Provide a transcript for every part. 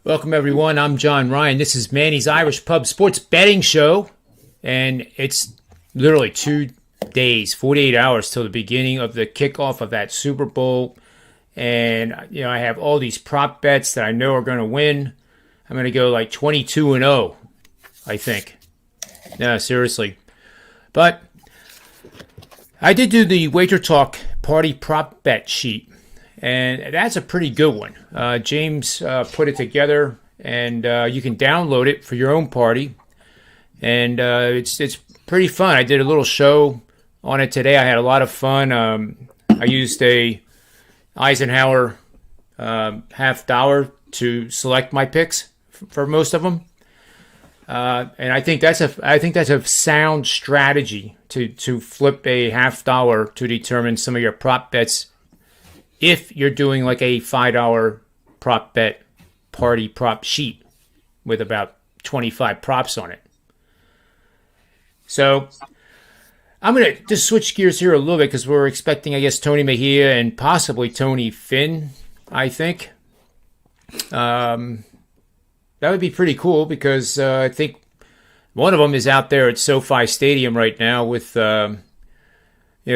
Welcome, everyone. I'm John Ryan. This is Manny's Irish Pub Sports Betting Show, and it's literally 2 days, 48 hours till the beginning of the kickoff of that Super Bowl. And, I have all these prop bets that I know are going to win. I'm going to go like 22-0, I think. No, seriously. But I did do the Wagertalk party prop bet sheet. And that's a pretty good one. James put it together, and you can download it for your own party. And it's pretty fun. I did a little show on it today. I had a lot of fun. I used a Eisenhower $half to select my picks for most of them. And I think that's a sound strategy to flip a $half to determine some of your prop bets. If you're doing like a $5 prop bet party prop sheet with about 25 props on it. So I'm going to just switch gears here a little bit because we're expecting, I guess, Tony Mejia and possibly Tony Finn, I think. That would be pretty cool because I think one of them is out there at SoFi Stadium right now with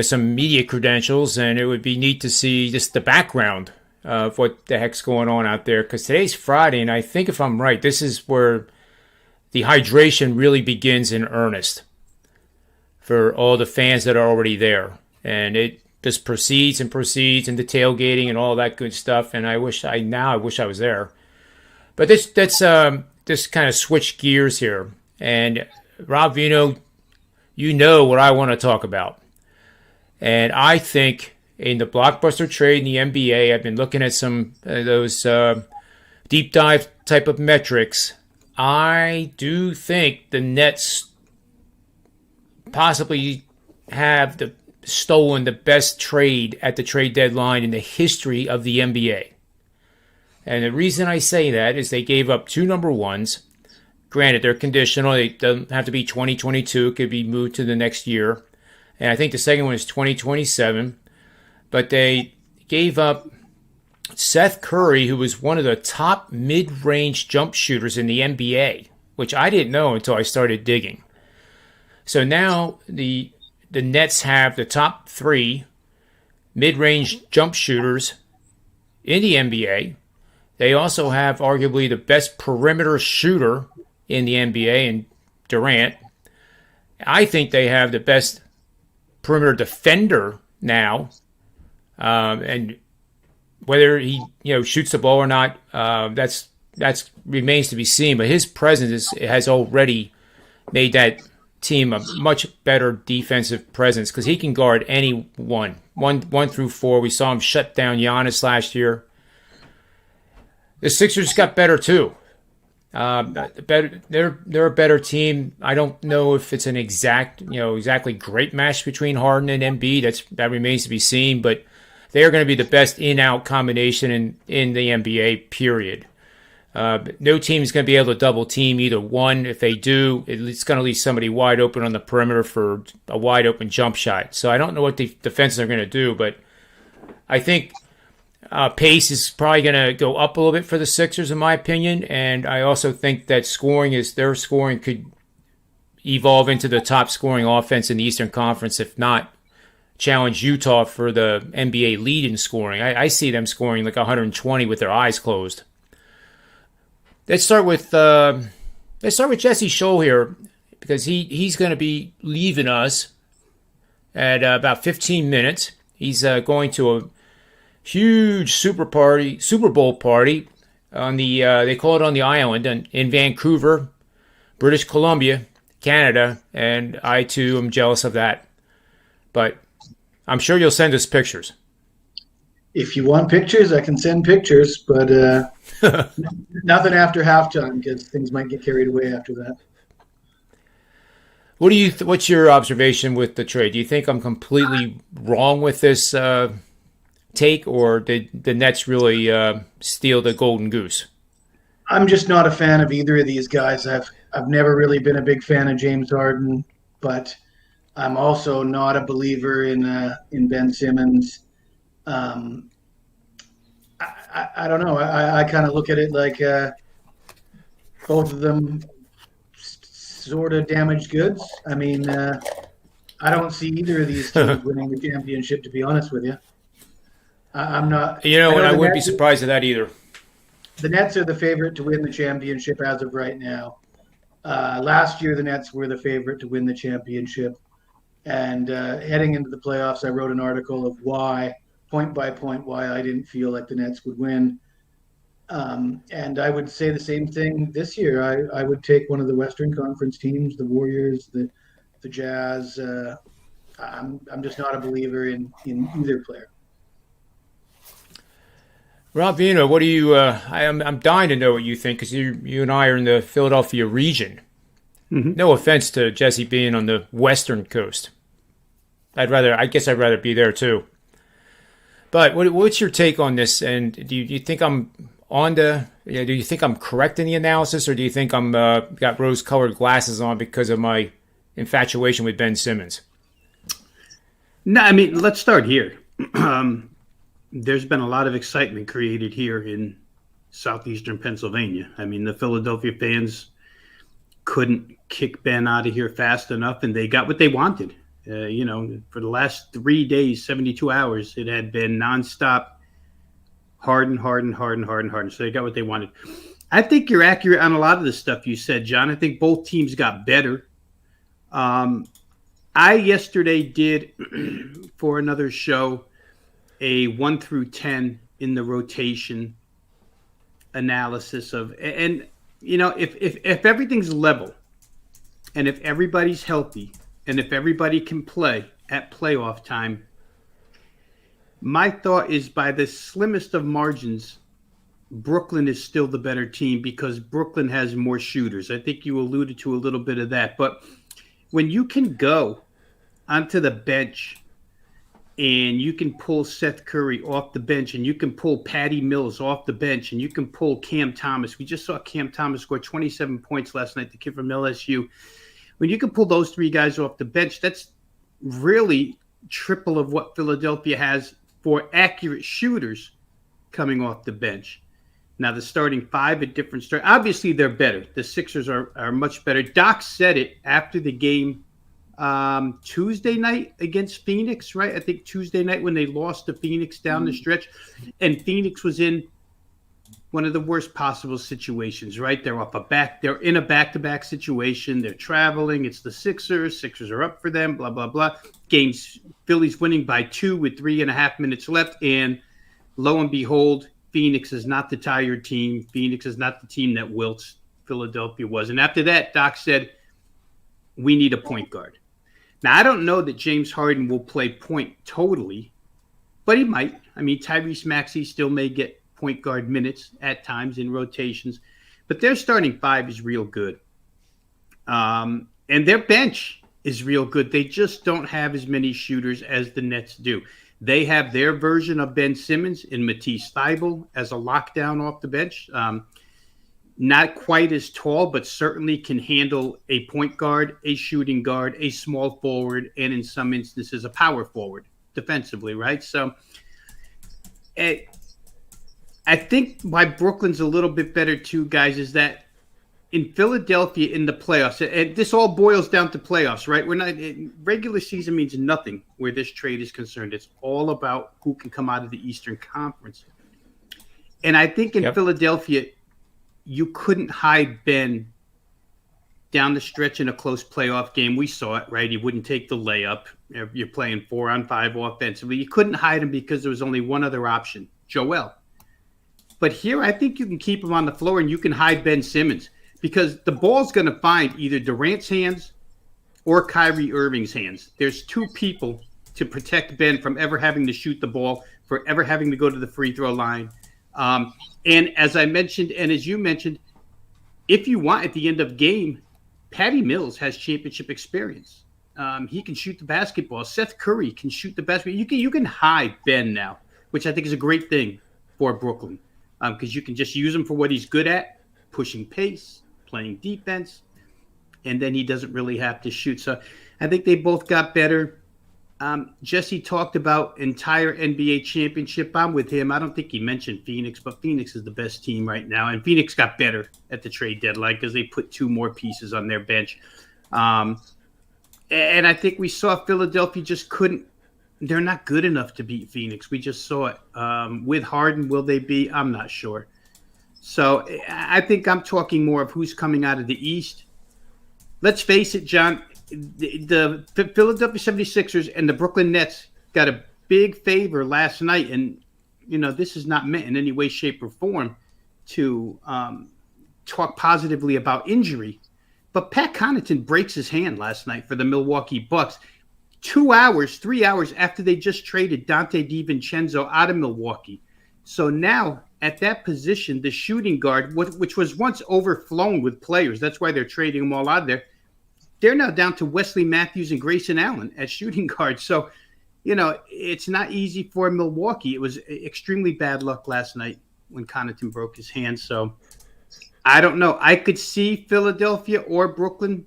some media credentials, and it would be neat to see just the background of what the heck's going on out there. Because today's Friday, and I think if I'm right, this is where the hydration really begins in earnest for all the fans that are already there. And it just proceeds into tailgating and all that good stuff. And I wish I was there. But let's kind of switch gears here. And Rob Veno, you know what I want to talk about. And I think in the blockbuster trade in the NBA, I've been looking at some of those deep dive type of metrics. I do think the Nets possibly have stolen the best trade at the trade deadline in the history of the NBA. And the reason I say that is they gave up 2 number ones. Granted, they're conditional. They don't have to be 2022. It could be moved to the next year. And I think the second one is 2027. But they gave up Seth Curry, who was one of the top mid-range jump shooters in the NBA, which I didn't know until I started digging. So now the Nets have the top 3 mid-range jump shooters in the NBA. They also have arguably the best perimeter shooter in the NBA in Durant. I think they have the best perimeter defender now, and whether he shoots the ball or not, that's remains to be seen. But his presence has already made that team a much better defensive presence because he can guard anyone, 1 through 4. We saw him shut down Giannis last year. The Sixers got better too. They're a better team. I don't know if it's an exactly great match between Harden and Embiid. That remains to be seen, but they are going to be the best in-out combination in the NBA, period. No team is going to be able to double team either one. If they do, it's going to leave somebody wide open on the perimeter for a wide open jump shot. So I don't know what the defenses are going to do, but I think pace is probably going to go up a little bit for the Sixers, in my opinion. And I also think that their scoring could evolve into the top scoring offense in the Eastern Conference, if not challenge Utah for the NBA lead in scoring. I see them scoring like 120 with their eyes closed. Let's start with Jesse Schule here, because he's going to be leaving us at about 15 minutes. He's going to a huge Super Bowl party on they call it on the island in Vancouver, British Columbia, Canada, and I too am jealous of that. But I'm sure you'll send us pictures. If you want pictures, I can send pictures, but nothing after halftime because things might get carried away after that. What's your observation with the trade? Do you think I'm completely wrong with this take, or did the Nets really steal the golden goose? I'm just not a fan of either of these guys. I've never really been a big fan of James Harden, but I'm also not a believer in Ben Simmons. I don't know. I kind of look at it like both of them sort of damaged goods. I mean, I don't see either of these teams winning the championship, to be honest with you. I'm not. I And know I wouldn't be surprised at that either. the Nets are the favorite to win the championship as of right now. Last year, the Nets were the favorite to win the championship. And heading into the playoffs, I wrote an article of why, point by point, why I didn't feel like the Nets would win. And I would say the same thing this year. I would take one of the Western Conference teams, the Warriors, the Jazz. I'm just not a believer in either player. Rob Veno, what do you? I'm dying to know what you think because you and I are in the Philadelphia region. Mm-hmm. No offense to Jesse being on the Western Coast. I guess I'd rather be there too. But what's your take on this? And do you think I'm on the? Do you think I'm correct in the analysis, or do you think I'm got rose-colored glasses on because of my infatuation with Ben Simmons? No, I mean, let's start here. There's been a lot of excitement created here in southeastern Pennsylvania. I mean, the Philadelphia fans couldn't kick Ben out of here fast enough, and they got what they wanted. For the last 3 days, 72 hours, it had been nonstop Harden. So they got what they wanted. I think you're accurate on a lot of the stuff you said, John. I think both teams got better. I yesterday did, for another show, a 1 through 10 in the rotation analysis of, and if everything's level, and if everybody's healthy, and if everybody can play at playoff time, my thought is by the slimmest of margins, Brooklyn is still the better team because Brooklyn has more shooters. I think you alluded to a little bit of that, but when you can go onto the bench and you can pull Seth Curry off the bench and you can pull Patty Mills off the bench and you can pull Cam Thomas. We just saw Cam Thomas score 27 points last night, the kid from LSU. When you can pull those three guys off the bench, that's really triple of what Philadelphia has for accurate shooters coming off the bench. Now, the starting five at different start. Obviously, they're better. The Sixers are much better. Doc said it after the game Tuesday night against Phoenix, right? I think Tuesday night when they lost to Phoenix down the stretch. And Phoenix was in one of the worst possible situations, right? They're in a back-to-back situation. They're traveling. It's the Sixers. Sixers are up for them, blah, blah, blah. Philly's winning by 2 with 3.5 minutes left. And lo and behold, Phoenix is not the tired team. Phoenix is not the team that wilts. Philadelphia was. And after that, Doc said, we need a point guard. Now, I don't know that James Harden will play point totally, but he might. I mean, Tyrese Maxey still may get point guard minutes at times in rotations, but their starting five is real good. And their bench is real good. They just don't have as many shooters as the Nets do. They have their version of Ben Simmons in Matisse Thybulle as a lockdown off the bench. Not quite as tall, but certainly can handle a point guard, a shooting guard, a small forward, and in some instances, a power forward defensively, right? So I think why Brooklyn's a little bit better too, guys, is that in Philadelphia in the playoffs, and this all boils down to playoffs, right? Regular season means nothing where this trade is concerned. It's all about who can come out of the Eastern Conference. And I think in Philadelphia, you couldn't hide Ben down the stretch in a close playoff game. We saw it, right? He wouldn't take the layup. You're playing 4-on-5 offensively. You couldn't hide him because there was only one other option, Joel. But here, I think you can keep him on the floor and you can hide Ben Simmons because the ball's going to find either Durant's hands or Kyrie Irving's hands. There's two people to protect Ben from ever having to shoot the ball, for ever having to go to the free throw line. And as I mentioned, and as you mentioned, if you want at the end of game, Patty Mills has championship experience. He can shoot the basketball. Seth Curry can shoot the basketball. You can hide Ben now, which I think is a great thing for Brooklyn because you can just use him for what he's good at, pushing pace, playing defense, and then he doesn't really have to shoot. So I think they both got better. Jesse talked about entire NBA championship. I'm with him. I don't think he mentioned Phoenix, but Phoenix is the best team right now. And Phoenix got better at the trade deadline because they put 2 more pieces on their bench. And I think we saw Philadelphia just couldn't. They're not good enough to beat Phoenix. We just saw it. With Harden, will they be? I'm not sure. So I think I'm talking more of who's coming out of the East. Let's face it, John. The Philadelphia 76ers and the Brooklyn Nets got a big favor last night. And, this is not meant in any way, shape, or form to talk positively about injury. But Pat Connaughton breaks his hand last night for the Milwaukee Bucks. 3 hours after they just traded Dante DiVincenzo out of Milwaukee. So now at that position, the shooting guard, which was once overflown with players, that's why they're trading them all out there. They're now down to Wesley Matthews and Grayson Allen at shooting guard. So, it's not easy for Milwaukee. It was extremely bad luck last night when Connaughton broke his hand. So I don't know. I could see Philadelphia or Brooklyn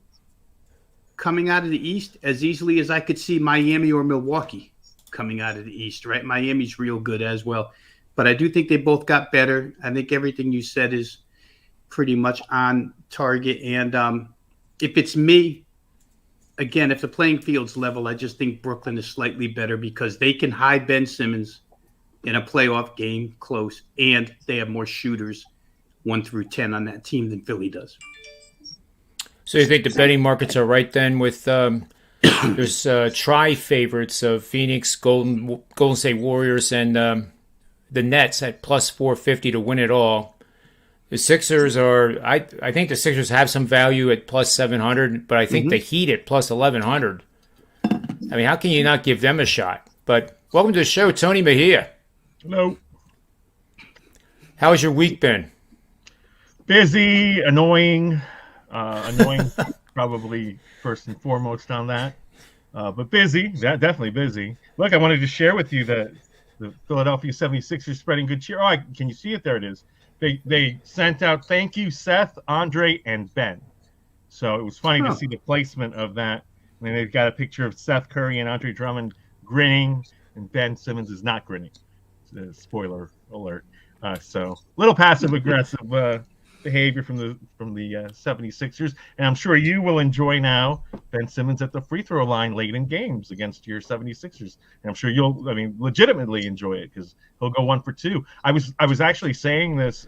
coming out of the East as easily as I could see Miami or Milwaukee coming out of the East, right? Miami's real good as well. But I do think they both got better. I think everything you said is pretty much on target. And if it's me, again, if the playing field's level, I just think Brooklyn is slightly better because they can hide Ben Simmons in a playoff game close, and they have more shooters 1 through 10 on that team than Philly does. So you think the betting markets are right then with there's tri-favorites of Phoenix, Golden State Warriors, and the Nets at plus 450 to win it all. The Sixers are, I think the Sixers have some value at plus 700, but I think the Heat at plus 1100. I mean, how can you not give them a shot? But welcome to the show, Tony Mejia. Hello. How's your week been? Busy, annoying probably first and foremost on that. But busy, definitely busy. Look, I wanted to share with you that the Philadelphia 76ers spreading good cheer. Oh, can you see it? There it is. They sent out thank you, Seth, Andre, and Ben. So it was funny to see the placement of that. I mean, they've got a picture of Seth Curry and Andre Drummond grinning, and Ben Simmons is not grinning. Spoiler alert. So a little passive-aggressive behavior from the 76ers, and I'm sure you will enjoy now Ben Simmons at the free throw line late in games against your 76ers, and I'm sure you'll legitimately enjoy it because he'll go 1 for 2. I was actually saying this,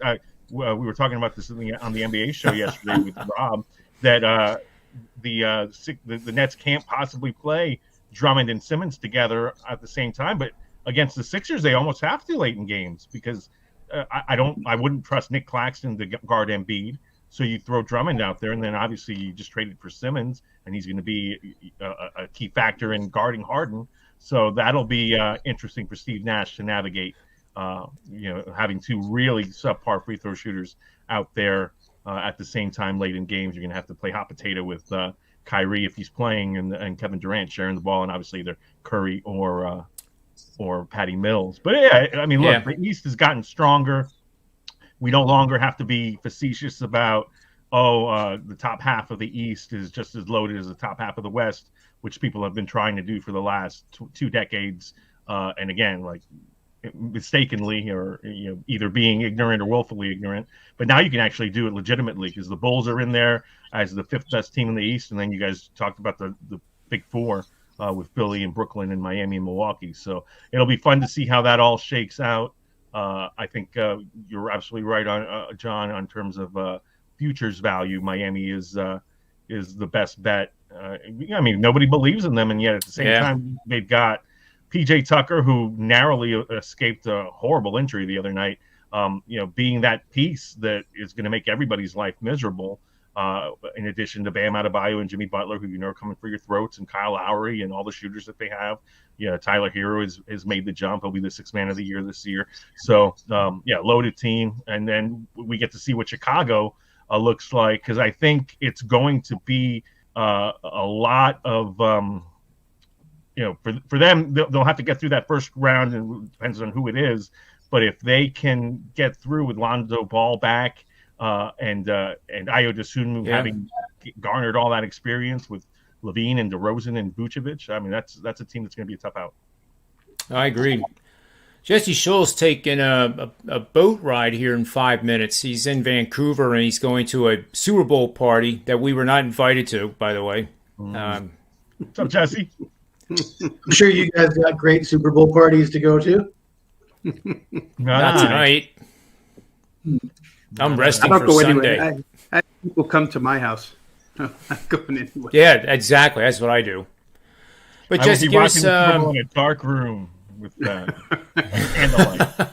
we were talking about this on the NBA show yesterday with Rob, that the Nets can't possibly play Drummond and Simmons together at the same time, but against the Sixers they almost have to late in games because I wouldn't trust Nick Claxton to guard Embiid. So you throw Drummond out there, and then obviously you just traded for Simmons, and he's going to be a key factor in guarding Harden. So that'll be interesting for Steve Nash to navigate. Having 2 really subpar free throw shooters out there at the same time late in games. You're going to have to play hot potato with Kyrie if he's playing, and Kevin Durant sharing the ball, and obviously either Curry or Patty Mills. But yeah, I mean, look, the East has gotten stronger. We no longer have to be facetious about, the top half of the East is just as loaded as the top half of the West, which people have been trying to do for the last 2 decades. And again, like mistakenly or either being ignorant or willfully ignorant. But now you can actually do it legitimately because the Bulls are in there as the 5th best team in the East. And then you guys talked about the Big Four. With Philly and Brooklyn and Miami and Milwaukee. So it'll be fun to see how that all shakes out. I think you're absolutely right on John on terms of futures value. Miami is the best bet. I mean, nobody believes in them, and yet at the same time, they've got PJ Tucker, who narrowly escaped a horrible injury the other night. Being that piece that is going to make everybody's life miserable. In addition to Bam Adebayo and Jimmy Butler, who are coming for your throats, and Kyle Lowry and all the shooters that they have. Tyler Hero has made the jump. He'll be the 6th man of the year this year. So, loaded team. And then we get to see what Chicago looks like because I think it's going to be a lot of, for them, they'll have to get through that first round, and it depends on who it is. But if they can get through with Lonzo Ball back, and Ayo Dosunmu having garnered all that experience with Levine and DeRozan and Vucevic. I mean, that's a team that's going to be a tough out. I agree. Jesse Schule's taking a boat ride here in 5 minutes. He's in Vancouver, and he's going to a Super Bowl party that we were not invited to, by the way. What's up, Jesse? I'm sure you guys got great Super Bowl parties to go to. Not tonight. I'm resting I don't for go Sunday. anywhere. I people come to my house. I'm not going anywhere. Yeah, exactly. That's what I do. But I will Jesse, be give watching us... the Super Bowl in a dark room with candlelight.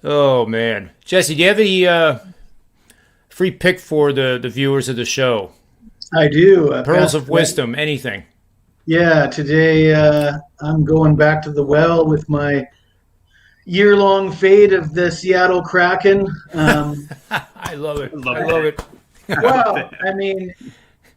Oh, man. Jesse, do you have any free pick for the viewers of the show? I do. Pearls of wisdom, anything. Yeah, today I'm going back to the well with my year-long fade of the Seattle Kraken. I love it. I love it. Well, I mean,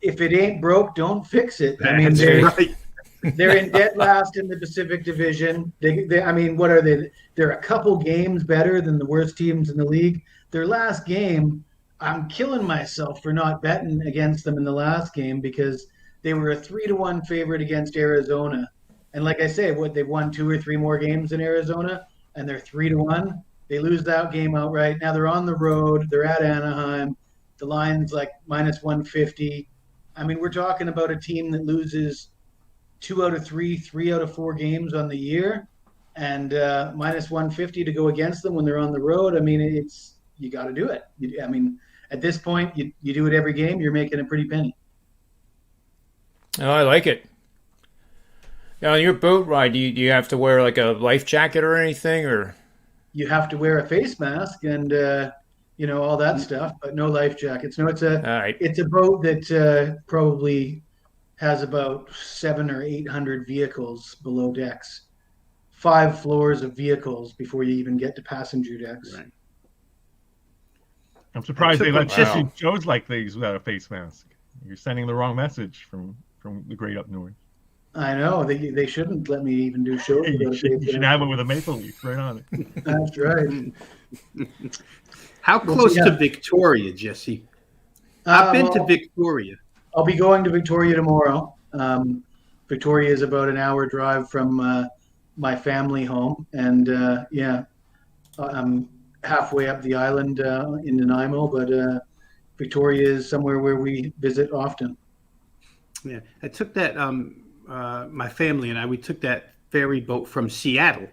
if it ain't broke, don't fix it. I mean, they're in dead last in the Pacific Division. I mean, what are they? They're a couple games better than the worst teams in the league. Their last game, I'm killing myself for not betting against them in the last game because they were a 3-1 favorite against Arizona. And like I say, they've won 2 or 3 more games in Arizona, and they're 3-1. They lose that game outright. Now they're on the road. They're at Anaheim. The line's like minus 150. I mean, we're talking about a team that loses 2 out of 3, 3 out of 4 games on the year, and minus 150 to go against them when they're on the road. I mean, you got to do it. I mean, at this point, you do it every game, you're making a pretty penny. Oh, I like it. Now, on your boat ride, do you have to wear like a life jacket or anything, or? You have to wear a face mask and all that stuff, but no life jackets. No, it's a boat that probably has about 700 or 800 vehicles below decks. 5 floors of vehicles before you even get to passenger decks. Right. I'm surprised they let Jesse shows like these without a face mask. You're sending the wrong message from the great up north. I know. They shouldn't let me even do shows. You should have one with a maple leaf right on it. That's right. How close to Victoria, Jesse? I've been to Victoria. I'll be going to Victoria tomorrow. Victoria is about an hour drive from my family home. And, I'm halfway up the island in Nanaimo, but Victoria is somewhere where we visit often. Yeah, I took that, my family and we took that ferry boat from Seattle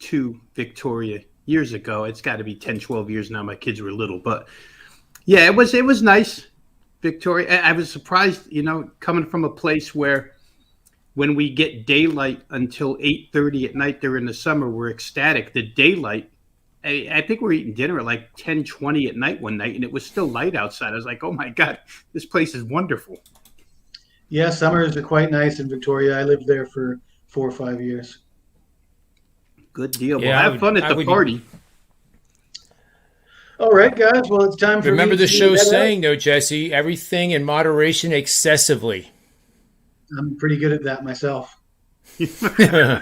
to Victoria years ago. It's got to be 10, 12 years now. My kids were little, but yeah, it was nice. Victoria, I was surprised, coming from a place where when we get daylight until 8:30 at night during the summer, we're ecstatic. The daylight, I think we're eating dinner at like 10:20 at night one night, and it was still light outside. I was like, oh my God, this place is wonderful. Yeah, summers are quite nice in Victoria. I lived there for 4 or 5 years. Good deal. Yeah, well, have fun at the party. All right, guys. Well, it's time for Remember the show's saying, though, Jesse, everything in moderation excessively. I'm pretty good at that myself. I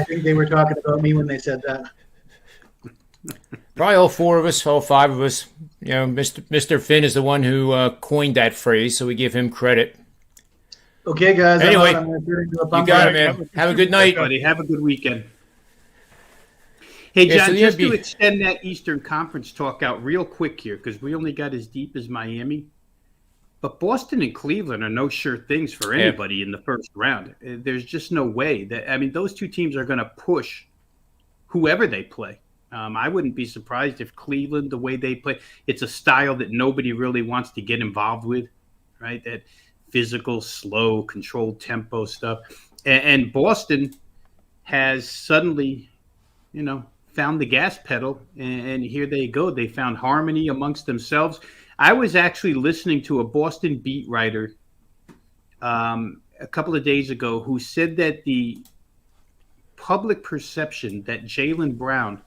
think they were talking about me when they said that. Probably all 4 of us, all 5 of us. Mr. Finn is the one who coined that phrase, so we give him credit. Okay, guys. Anyway, I'm you got it, man. Have a good night. Buddy. Have a good weekend. Hey, John, just to extend that Eastern Conference talk out real quick here, because we only got as deep as Miami. But Boston and Cleveland are no sure things for anybody in the first round. There's just no way. Those 2 teams are going to push whoever they play. I wouldn't be surprised if Cleveland, the way they play, it's a style that nobody really wants to get involved with, right? That physical, slow, controlled tempo stuff. And Boston has suddenly, found the gas pedal, and here they go. They found harmony amongst themselves. I was actually listening to a Boston beat writer a couple of days ago who said that the public perception that Jaylen Brown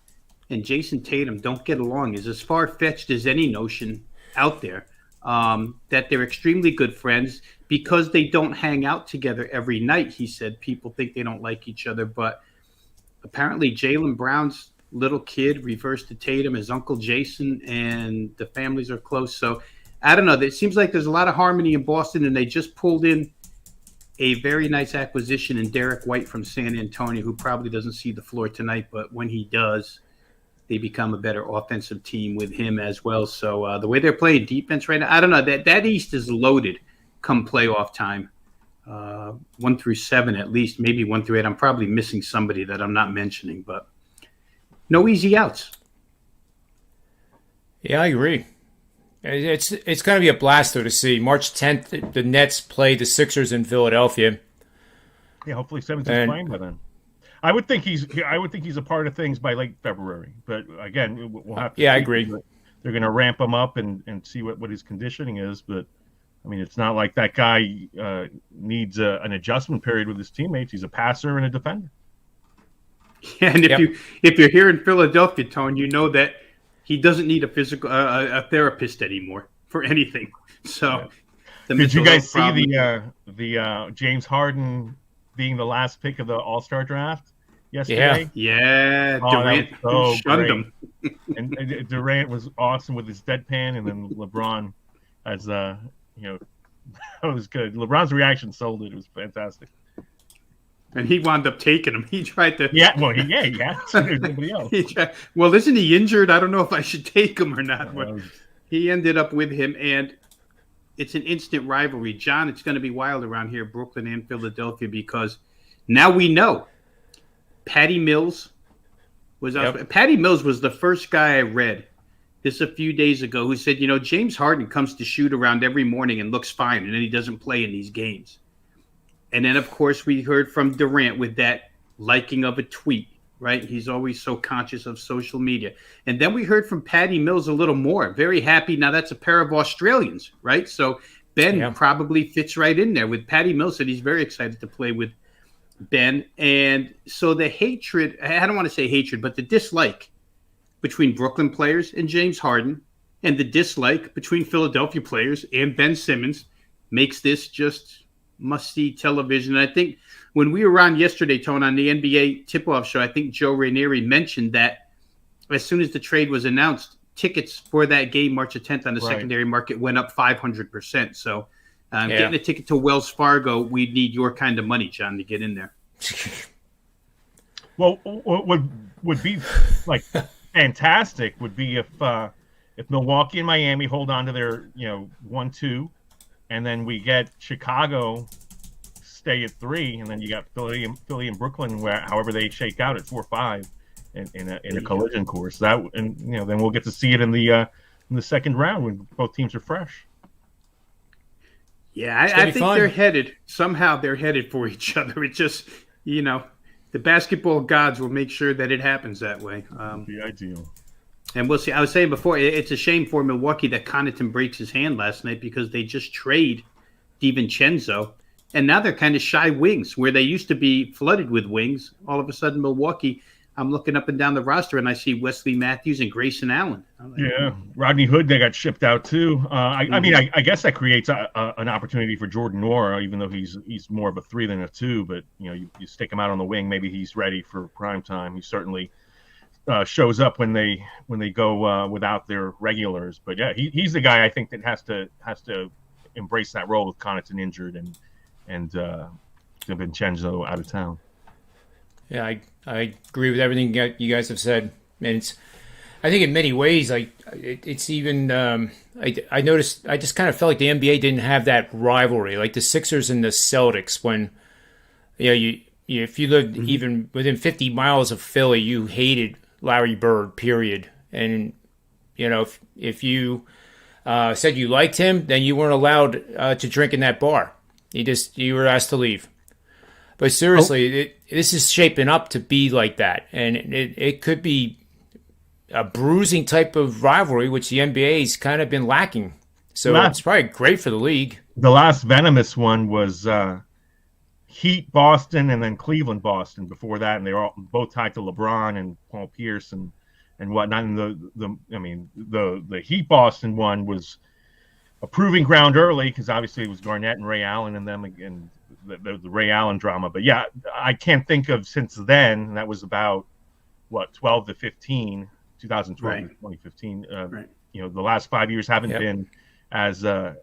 and Jason Tatum don't get along is as far-fetched as any notion out there, that they're extremely good friends because they don't hang out together every night. He said people think they don't like each other, but apparently Jaylen Brown's little kid refers to Tatum as Uncle Jason, and the families are close. So I don't know. It seems like there's a lot of harmony in Boston, and they just pulled in a very nice acquisition in Derek White from San Antonio, who probably doesn't see the floor tonight, but when he does, they become a better offensive team with him as well. So the way they're playing defense right now, I don't know. That East is loaded come playoff time. 1 through 7 at least, maybe 1 through 8. I'm probably missing somebody that I'm not mentioning, but no easy outs. Yeah, I agree. It's going to be a blast, though, to see. March 10th, the Nets play the Sixers in Philadelphia. Yeah, hopefully Simmons is playing by then. I would think he's a part of things by late February. But again, we'll have to. Yeah, I agree. They're going to ramp him up and see what his conditioning is. But I mean, it's not like that guy needs an adjustment period with his teammates. He's a passer and a defender. Yeah, and if you're here in Philadelphia, Tone, you know that he doesn't need a physical a therapist anymore for anything. So, did you guys see the James Harden being the last pick of the All-Star draft yesterday? Yeah. Durant shunned him. and Durant was awesome with his deadpan, and then LeBron, as that was good. LeBron's reaction sold it. It was fantastic. And he wound up taking him. He tried to. Yeah, well, he had to. There's nobody else. Well, isn't he injured? I don't know if I should take him or not. But he ended up with him, and it's an instant rivalry. John, it's going to be wild around here, Brooklyn and Philadelphia, because now we know Patty Mills was out. Patty Mills was the first guy I read this a few days ago who said, James Harden comes to shoot around every morning and looks fine, and then he doesn't play in these games. And then, of course, we heard from Durant with that liking of a tweet, right? He's always so conscious of social media. And then we heard from Patty Mills a little more. Very happy. Now, that's a pair of Australians, right? So Ben probably fits right in there with Patty Mills, and he's very excited to play with Ben. And so the hatred, I don't want to say hatred, but the dislike between Brooklyn players and James Harden and the dislike between Philadelphia players and Ben Simmons makes this just must-see television. And I think when we were on yesterday, Tone, on the NBA tip-off show, I think Joe Ranieri mentioned that as soon as the trade was announced, tickets for that game, March 10th, on the secondary market went up 500%. So getting a ticket to Wells Fargo, we need your kind of money, John, to get in there. Well, what would be like fantastic would be if Milwaukee and Miami hold on to their 1-2. And then we get Chicago stay at 3, and then you got Philly and Brooklyn, where however they shake out at 4-5 in a collision course. Then we'll get to see it in the second round when both teams are fresh. Yeah, I think they're headed for each other. It's just the basketball gods will make sure that it happens that way. Be ideal. And we'll see. I was saying before, it's a shame for Milwaukee that Connaughton breaks his hand last night because they just trade DiVincenzo, and now they're kind of shy wings where they used to be flooded with wings. All of a sudden, Milwaukee, I'm looking up and down the roster, and I see Wesley Matthews and Grayson Allen. Rodney Hood, they got shipped out too. I mean, I guess that creates an opportunity for Jordan Noir, even though he's more of a 3 than a 2. But you stick him out on the wing, maybe he's ready for prime time. He certainly shows up when they go without their regulars. But yeah, he's the guy I think that has to embrace that role with Connaughton injured and DiVincenzo out of town. Yeah, I agree with everything you guys have said, and I think in many ways, it's even I noticed I just kind of felt like the NBA didn't have that rivalry like the Sixers and the Celtics when if you lived even within 50 miles of Philly, you hated Larry Bird, period. And, if you said you liked him, then you weren't allowed to drink in that bar. You were asked to leave. But seriously, this is shaping up to be like that. And it could be a bruising type of rivalry, which the NBA's kind of been lacking. So it's probably great for the league. The last venomous one was Heat Boston and then Cleveland Boston before that, and they were all both tied to LeBron and Paul Pierce and whatnot. And the Heat Boston one was a proving ground early because obviously it was Garnett and Ray Allen and them again, the Ray Allen drama. But yeah, I can't think of since then. And that was about 12 to 15, 2012 to 2015. The last 5 years haven't been as a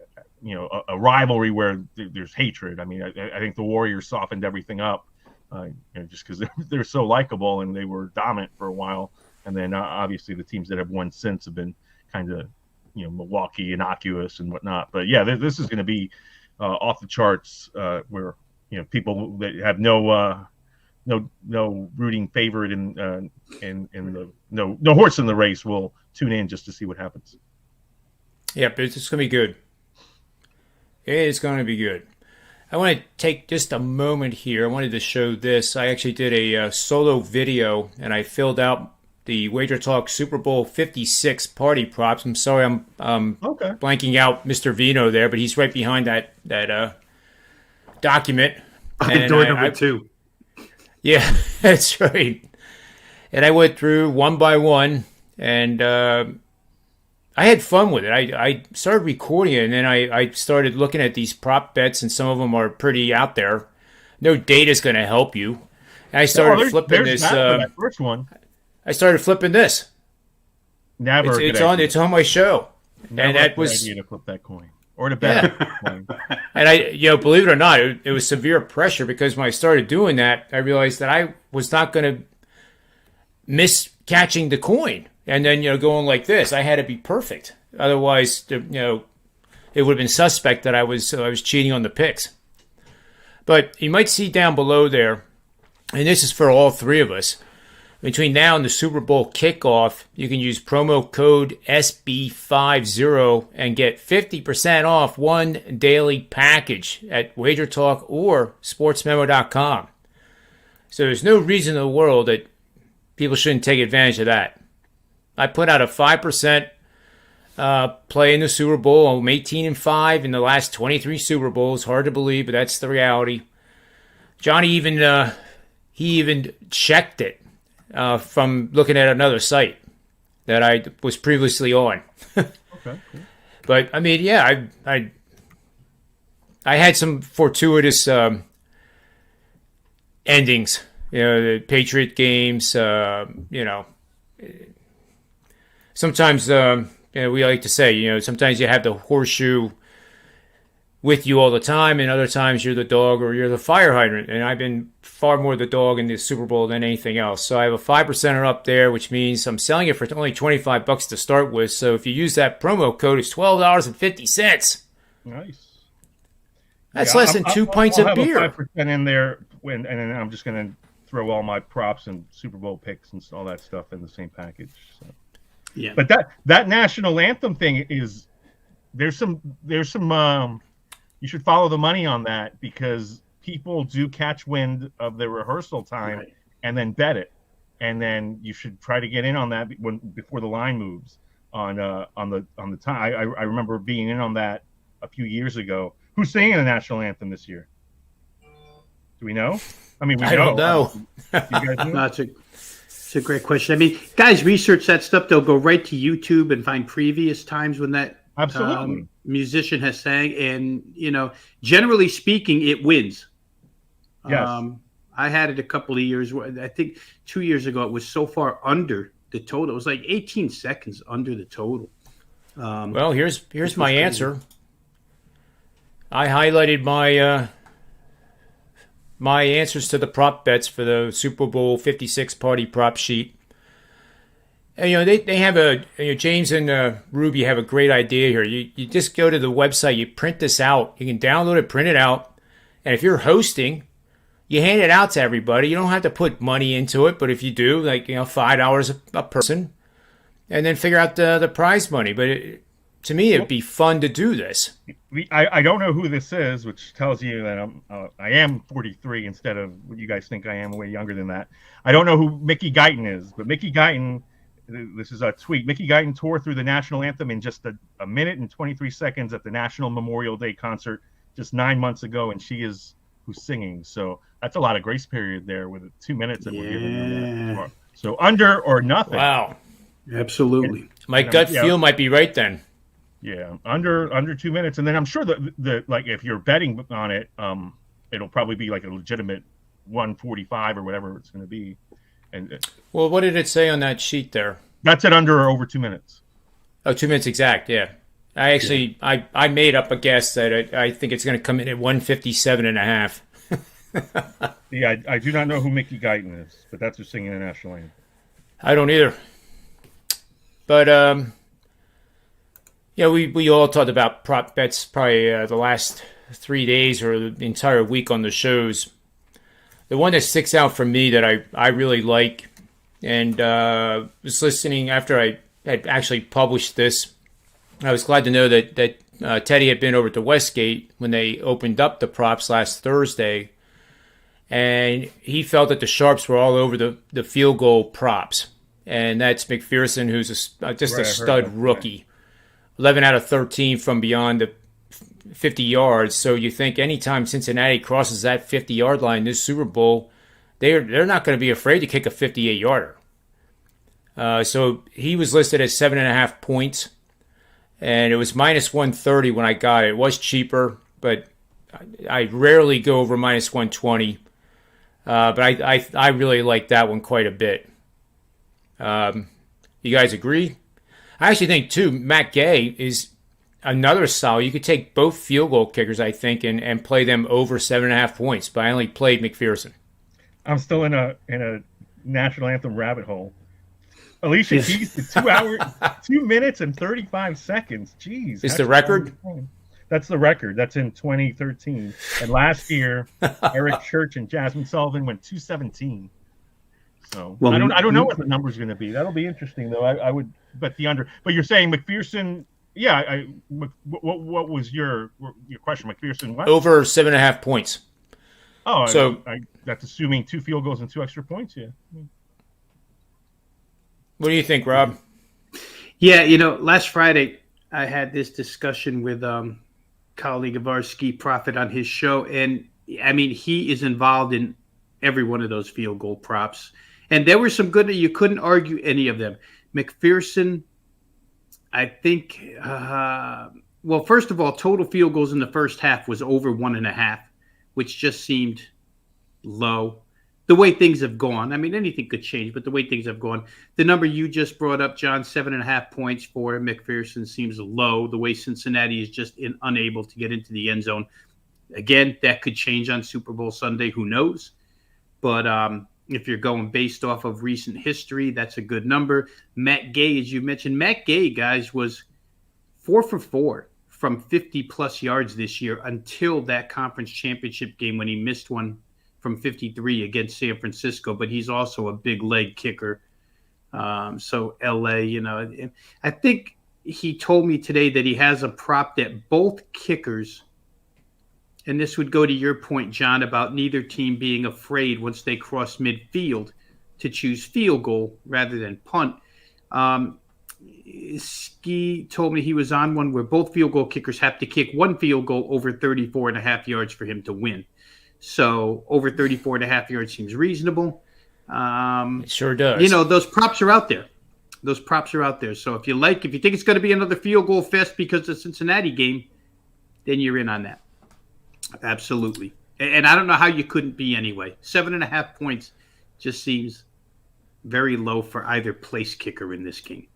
rivalry where there's hatred. I mean, I think the Warriors softened everything up, just because they're so likable and they were dominant for a while. And then obviously the teams that have won since have been kind of, Milwaukee, innocuous and whatnot. But yeah, this is going to be off the charts, where people that have no rooting favorite in the no horse in the race will tune in just to see what happens. Yep, it's going to be good. It's going to be good. I want to take just a moment here. I wanted to show this. I actually did a solo video, and I filled out the Wagertalk Super Bowl 56 party props. I'm sorry, I'm blanking out Mr. Veno there, but he's right behind that document. And door number 2. Yeah, that's right. And I went through one by one, and I had fun with it. I started recording it, and then I started looking at these prop bets, and some of them are pretty out there. No data's going to help you. And I started flipping this. That first one. I started flipping this. Never. It's on my show. Never and that was idea to flip that coin or to bet. Yeah. And I, believe it or not, it was severe pressure, because when I started doing that, I realized that I was not going to miss catching the coin. And then, going like this, I had to be perfect. Otherwise, it would have been suspect that I was cheating on the picks. But you might see down below there, and this is for all three of us, between now and the Super Bowl kickoff, you can use promo code SB50 and get 50% off one daily package at Wagertalk or SportsMemo.com. So there's no reason in the world that people shouldn't take advantage of that. I put out a 5% play in the Super Bowl. I'm 18-5 in the last 23 Super Bowls. Hard to believe, but that's the reality. Johnny even checked it from looking at another site that I was previously on. Okay, cool. But I mean, yeah, I had some fortuitous endings. The Patriot games. Sometimes we like to say, sometimes you have the horseshoe with you all the time, and other times you're the dog or you're the fire hydrant. And I've been far more the dog in the Super Bowl than anything else. So I have a 5%er up there, which means I'm selling it for only $25 to start with. So if you use that promo code, it's $12.50. Nice. That's less than 2 pints of beer. I'll have a 5% in there, and then I'm just going to throw all my props and Super Bowl picks and all that stuff in the same package. So. Yeah. But that national anthem thing is there's some you should follow the money on that, because people do catch wind of the rehearsal time and then bet it, and then you should try to get in on that before the line moves on the time. I remember being in on that a few years ago. Who's singing the national anthem this year? Do we know? I mean, I don't know. You guys know? No, it's a great question. I mean, guys, research that stuff. They'll go right to YouTube and find previous times when that musician has sang, and generally speaking, it wins. Yes. I had it a couple of years. I think 2 years ago, it was so far under the total. It was like 18 seconds under the total. Well, here's my answer. I highlighted my answers to the prop bets for the Super Bowl 56 party prop sheet. And, they have James and Ruby have a great idea here. You just go to the website, you print this out. You can download it, print it out. And if you're hosting, you hand it out to everybody. You don't have to put money into it, but if you do, $5 a person, and then figure out the prize money. But to me, it'd be fun to do this. I don't know who this is, which tells you that I am 43 instead of what you guys think I am, way younger than that. I don't know who Mickey Guyton is, but Mickey Guyton, this is a tweet. Mickey Guyton tore through the national anthem in just a minute and 23 seconds at the National Memorial Day concert just 9 months ago, and she is who's singing. So that's a lot of grace period there with 2 minutes that we're giving them. So under or nothing. Wow. Absolutely. My gut feel might be right then. Yeah, under 2 minutes, and then I'm sure the if you're betting on it, it'll probably be like a legitimate 145 or whatever it's going to be. And well, what did it say on that sheet there? That's at under or over 2 minutes. Oh, 2 minutes exact. Yeah, I made up a guess that I think it's going to come in at 157.5. Yeah, I do not know who Mickey Guyton is, but that's who's singing the national anthem. I don't either. But we all talked about prop bets probably the last 3 days or the entire week on the shows. The one that sticks out for me that I really like, and was listening after I had actually published this. I was glad to know that Teddy had been over to Westgate when they opened up the props last Thursday, and he felt that the sharps were all over the field goal props. And that's McPherson, who's just a stud rookie. 11 out of 13 from beyond the 50 yards. So you think anytime Cincinnati crosses that 50-yard line this Super Bowl, they're not going to be afraid to kick a 58-yarder. So he was listed as 7.5 points, and it was minus 130 when I got it. It was cheaper, but I rarely go over minus 120. But I really like that one quite a bit. You guys agree? I actually think, too, Matt Gay is another solid. You could take both field goal kickers, I think, and play them over 7.5 points, but I only played McPherson. I'm still in a national anthem rabbit hole. Alicia Keys to 2 minutes and 35 seconds. Jeez. Is the record? That's the record. That's in 2013. And last year, Eric Church and Jasmine Sullivan went 2:17. So I don't know what the number's going to be. That'll be interesting, though. I would bet the under. But you're saying McPherson? Yeah. What was your question? McPherson what? Over 7.5 points. Oh, so that's assuming 2 field goals and 2 extra points. Yeah. What do you think, Rob? Yeah, last Friday I had this discussion with colleague of ours, Ski Prophet, on his show, and I mean he is involved in every one of those field goal props. And there were some good, you couldn't argue any of them. McPherson, I think, well, first of all, total field goals in the first half was over 1.5, which just seemed low. The way things have gone, I mean, anything could change, but the way things have gone, the number you just brought up, John, 7.5 points for McPherson seems low. The way Cincinnati is just unable to get into the end zone. Again, that could change on Super Bowl Sunday. Who knows? But if you're going based off of recent history, that's a good number. Matt Gay, as you mentioned, Matt Gay, guys, was 4 for 4 from 50-plus yards this year until that conference championship game when he missed one from 53 against San Francisco. But he's also a big leg kicker. So L.A., I think he told me today that he has a prop that both kickers – and this would go to your point, John, about neither team being afraid once they cross midfield to choose field goal rather than punt. Ski told me he was on one where both field goal kickers have to kick one field goal over 34.5 yards for him to win. So over 34.5 yards seems reasonable. It sure does. Those props are out there. So if you think it's going to be another field goal fest because of the Cincinnati game, then you're in on that. Absolutely. And I don't know how you couldn't be anyway. 7.5 points just seems very low for either place kicker in this game.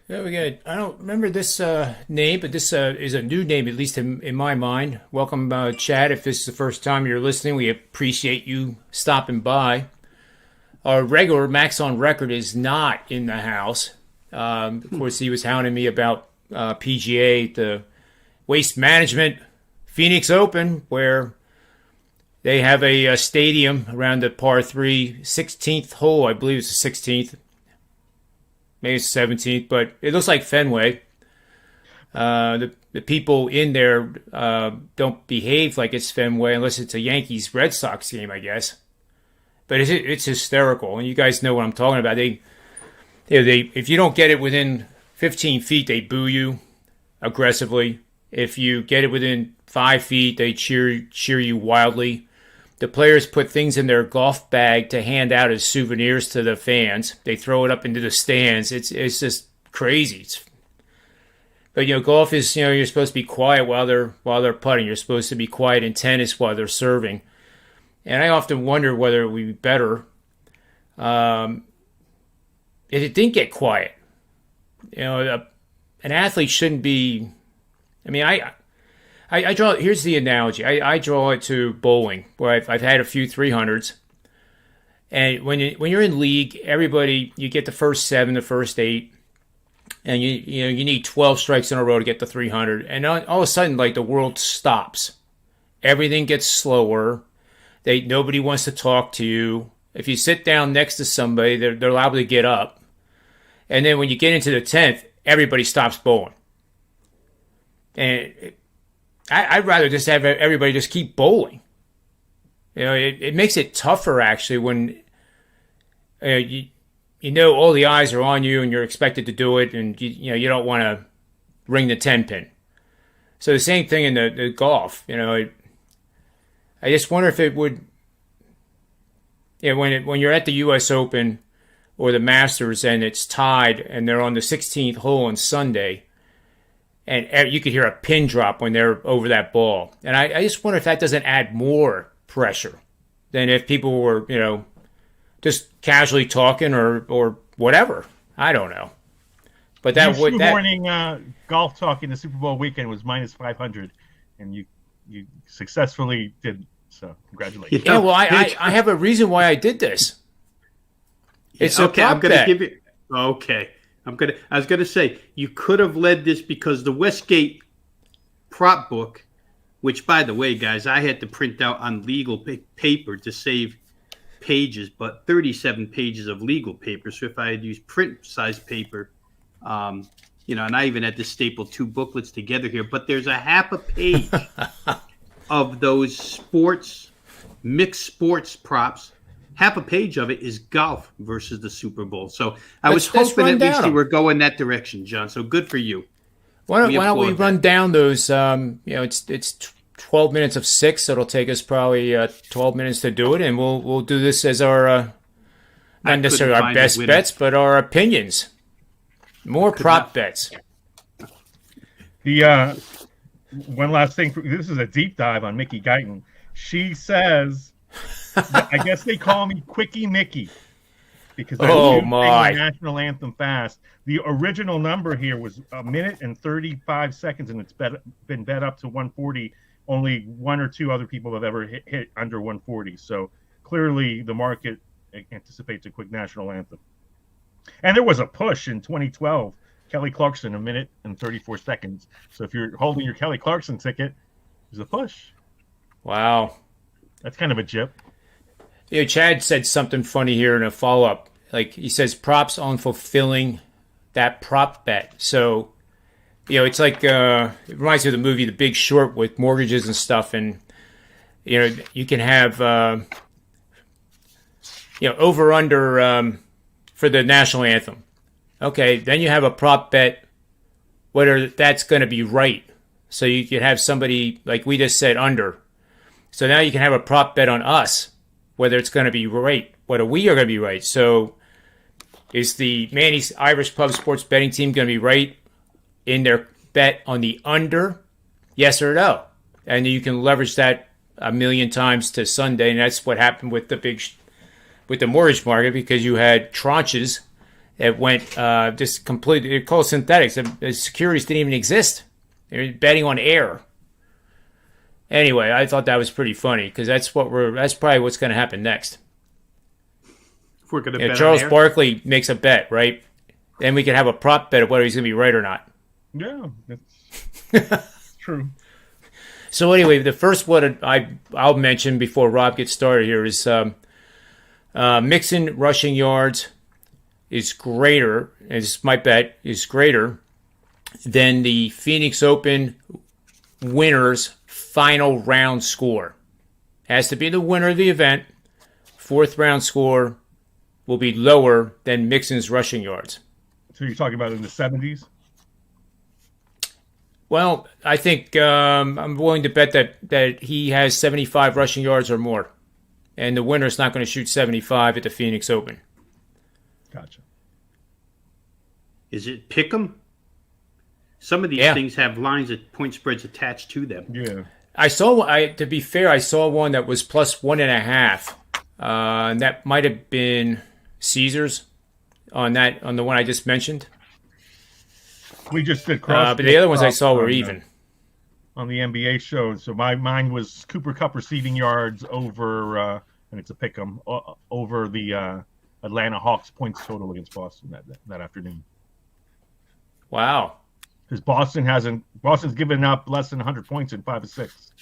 Yeah, we got. I don't remember this name, but this is a new name, at least in my mind. Welcome, Chad. If this is the first time you're listening, we appreciate you stopping by. Our regular Max on Record is not in the house. Of course, he was hounding me about PGA, the Waste Management Phoenix Open, where they have a stadium around the par 3 16th hole. I believe it's the 16th. Maybe it's the 17th, but it looks like Fenway. The people in there don't behave like it's Fenway unless it's a Yankees-Red Sox game, I guess. But it's hysterical, and you guys know what I'm talking about. They if you don't get it within 15 feet, they boo you aggressively. If you get it within 5 feet, they cheer you wildly. The players put things in their golf bag to hand out as souvenirs to the fans. They throw it up into the stands. It's just crazy. But golf is you're supposed to be quiet while they're putting. You're supposed to be quiet in tennis while they're serving. And I often wonder whether it would be better if it didn't get quiet. an athlete shouldn't be. I mean, I draw. Here's the analogy. I draw it to bowling, where I've had a few 300s, and when you're in league, everybody, you get the first 7, the first 8, and you need 12 strikes in a row to get the 300, and all of a sudden, like, the world stops. Everything gets slower. Nobody wants to talk to you. If you sit down next to somebody, they're liable to get up. And then when you get into the 10th, everybody stops bowling. And I'd rather just have everybody just keep bowling. It makes it tougher, actually, when you know all the eyes are on you and you're expected to do it, and you don't want to ring the 10 pin. So the same thing in the golf. I just wonder if it would. When you're at the U.S. Open or the Masters and it's tied and they're on the 16th hole on Sunday, and you could hear a pin drop when they're over that ball. And I just wonder if that doesn't add more pressure than if people were, just casually talking or whatever. I don't know. But that would morning golf talk in the Super Bowl weekend was minus 500, and you successfully did so. Congratulations. Yeah, well, I have a reason why I did this. It's okay. I'm going to give you. Okay. I was gonna say, you could have led this because the Westgate prop book, which, by the way, guys, I had to print out on legal paper to save pages, but 37 pages of legal paper. So if I had used print size paper, and I even had to staple 2 booklets together here, but there's a half a page of those mixed sports props. Half a page of it is golf versus the Super Bowl. So I was hoping at least you were going that direction, John. So good for you. Why don't we run down those? It's 12 minutes of 6, so it'll take us probably 12 minutes to do it, and we'll do this as our not necessarily our best bets, but our opinions. More prop bets. The one last thing. This is a deep dive on Mickey Guyton. She says, I guess they call me Quickie Mickey because I sing the national anthem fast. The original number here was 1 minute and 35 seconds, and it's been bet up to 140. Only 1 or 2 other people have ever hit under 140. So clearly the market anticipates a quick national anthem. And there was a push in 2012. Kelly Clarkson, 1 minute and 34 seconds. So if you're holding your Kelly Clarkson ticket, there's a push. Wow. That's kind of a jip. Chad said something funny here in a follow-up. Like, he says props on fulfilling that prop bet. So, it's like, it reminds me of the movie The Big Short with mortgages and stuff. And, you can have, over-under for the national anthem. Okay, then you have a prop bet, whether that's going to be right. So you could have somebody, like we just said, under. So now you can have a prop bet on us, whether it's going to be right, whether we are going to be right. So is the Manny's Irish Pub Sports betting team going to be right in their bet on the under? Yes or no? And you can leverage that 1,000,000 times to Sunday, and that's what happened with the mortgage market, because you had tranches that went just completely. They're called synthetics. The securities didn't even exist. They were betting on air. Anyway, I thought that was pretty funny because that's probably what's going to happen next. If we're going to bet Charles on air? Barkley makes a bet, right? Then we can have a prop bet of whether he's going to be right or not. Yeah, that's true. So anyway, the first one I'll mention before Rob gets started here is Mixon rushing yards is greater, as my bet is greater than the Phoenix Open winner's final round score. Has to be the winner of the event. 4th round score will be lower than Mixon's rushing yards. So you're talking about in the 70s? Well, I think I'm willing to bet that he has 75 rushing yards or more. And the winner's not going to shoot 75 at the Phoenix Open. Gotcha. Is it pick 'em? Some of these things have lines at point spreads attached to them. Yeah. To be fair, I saw one that was plus 1.5. And that might have been Caesars on the one I just mentioned. We just did cross. But the other ones I saw were even. On the NBA show. So mine was Cooper Kupp receiving yards over, and it's a pick 'em, over the Atlanta Hawks points total against Boston that afternoon. Wow. Because Boston's given up less than 100 points in 5 of 6.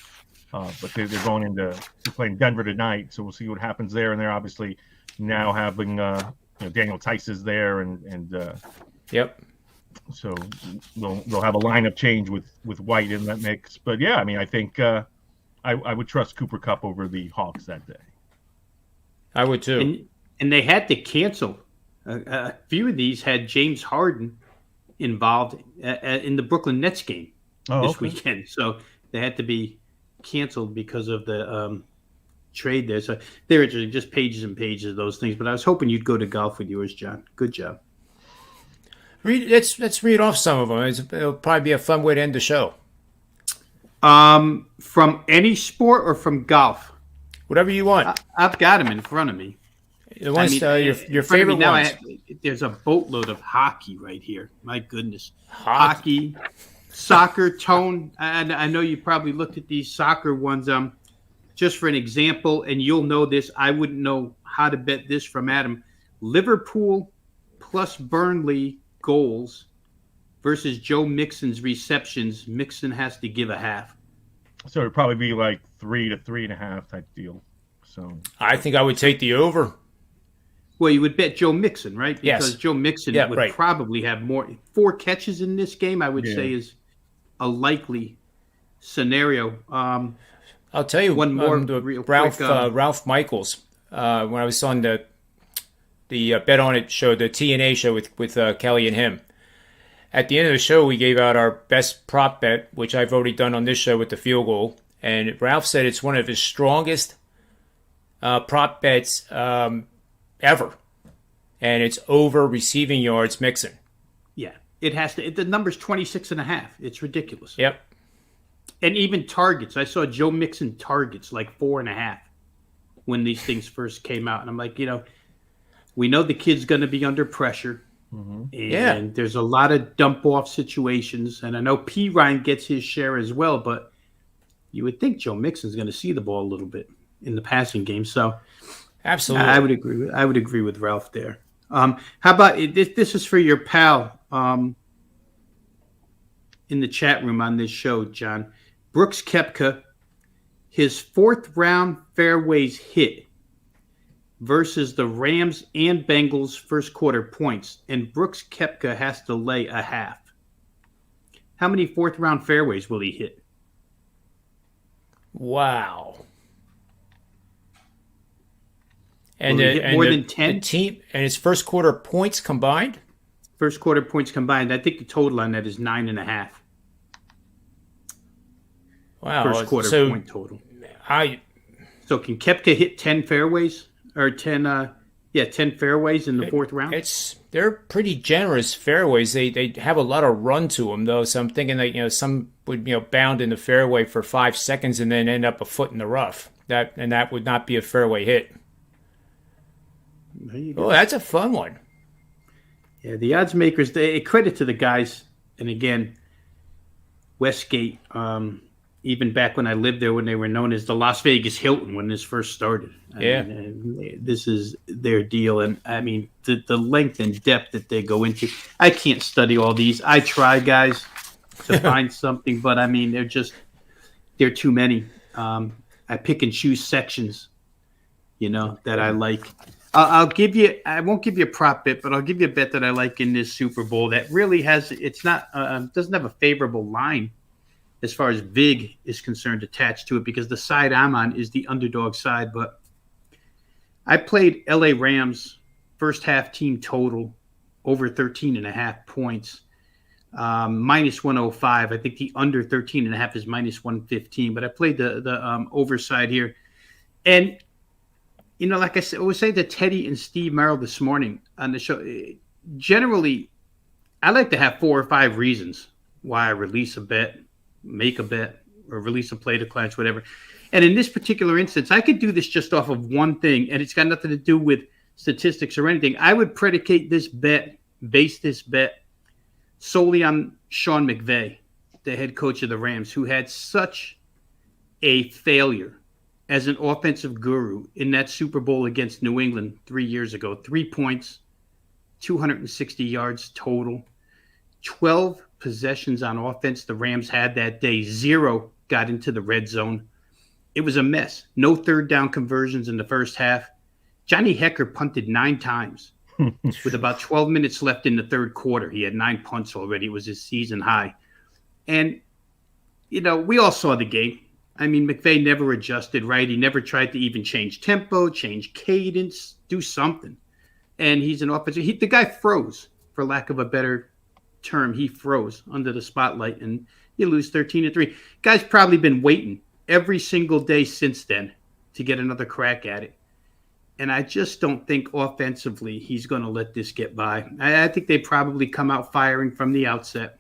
But they're going into playing Denver tonight, so we'll see what happens there. And they're obviously now having Daniel Tice is there, and yep. So they'll have a lineup change with White in that mix. But yeah, I mean, I think I would trust Cooper Kupp over the Hawks that day. I would too. And they had to cancel. A few of these had James Harden involved in the Brooklyn Nets game this weekend, so they had to be canceled because of the trade there. So there are just pages and pages of those things. But I was hoping you'd go to golf with yours, John. Good job. Let's read off some of them. It'll probably be a fun way to end the show. From any sport or from golf? Whatever you want. I've got them in front of me. The ones, your favorite ones. There's a boatload of hockey right here. My goodness. Hockey, soccer, Tone. I know you probably looked at these soccer ones. Just for an example, and you'll know this. I wouldn't know how to bet this from Adam. Liverpool plus Burnley goals versus Joe Mixon's receptions. Mixon has to give a half. So it'd probably be like 3 to 3.5 type deal. So I think I would take the over. Well, you would bet Joe Mixon, right? Because yes. Joe Mixon would probably have 4 catches in this game. I would say is a likely scenario. I'll tell you one more. Ralph Michaels. When I was on the Bet On It show, the TNA show with Kelly and him. At the end of the show, we gave out our best prop bet, which I've already done on this show with the field goal. And Ralph said it's one of his strongest prop bets ever. And it's over receiving yards Mixon. Yeah, it has to. The number's 26.5. It's ridiculous. Yep. And even targets. I saw Joe Mixon targets like 4.5 when these things first came out. And I'm like, we know the kid's going to be under pressure. Mm-hmm. And there's a lot of dump-off situations. And I know P. Ryan gets his share as well, but you would think Joe Mixon's going to see the ball a little bit in the passing game. So absolutely, I would agree with Ralph there. How about this is for your pal in the chat room on this show, John. Brooks Koepka, his 4th round fairways hit versus the Rams and Bengals first quarter points, and Brooks Koepka has to lay a half. How many 4th round fairways will he hit? Wow. And more than 10? The team and his first quarter points combined? First quarter points combined. I think the total on that is 9.5. Wow. First quarter point total. So can Koepka hit 10 fairways? Or 10 fairways in the 4th round? They're pretty generous fairways. They have a lot of run to them, though. So I'm thinking that some would bound in the fairway for 5 seconds and then end up a foot in the rough. That would not be a fairway hit. There you go. Oh, that's a fun one. Yeah, the odds makers. Credit to the guys, and again, Westgate. Even back when I lived there, when they were known as the Las Vegas Hilton when this first started. I mean, this is their deal. And, I mean, the length and depth that they go into. I can't study all these. I try, guys, to find something. But, I mean, they're too many. I pick and choose sections, that I like. I won't give you a prop bet, but I'll give you a bet that I like in this Super Bowl that really doesn't have a favorable line as far as VIG is concerned attached to it, because the side I'm on is the underdog side. But I played LA Rams first half team total over 13.5 points, minus 105. I think the under 13.5 is minus 115, but I played the overside here. And, like I was saying to Teddy and Steve Merrill this morning on the show, generally I like to have 4 or 5 reasons why I release a bet, make a bet, or release a play to clients, whatever. And in this particular instance, I could do this just off of one thing, and it's got nothing to do with statistics or anything. I would base this bet solely on Sean McVay, the head coach of the Rams, who had such a failure as an offensive guru in that Super Bowl against New England 3 years ago. 3 points, 260 yards total, 12 possessions on offense the Rams had that day. 0 got into the red zone. It was a mess. No third down conversions in the first half. Johnny Hecker punted 9 times with about 12 minutes left in the third quarter. He had 9 punts already. It was his season high. And, we all saw the game. I mean, McVay never adjusted, right? He never tried to even change tempo, change cadence, do something. And he's an offensive. The guy froze, for lack of a better term. He froze under the spotlight, and you lose 13-3. Guy's probably been waiting every single day since then to get another crack at it. And I just don't think offensively he's going to let this get by. I think they probably come out firing from the outset.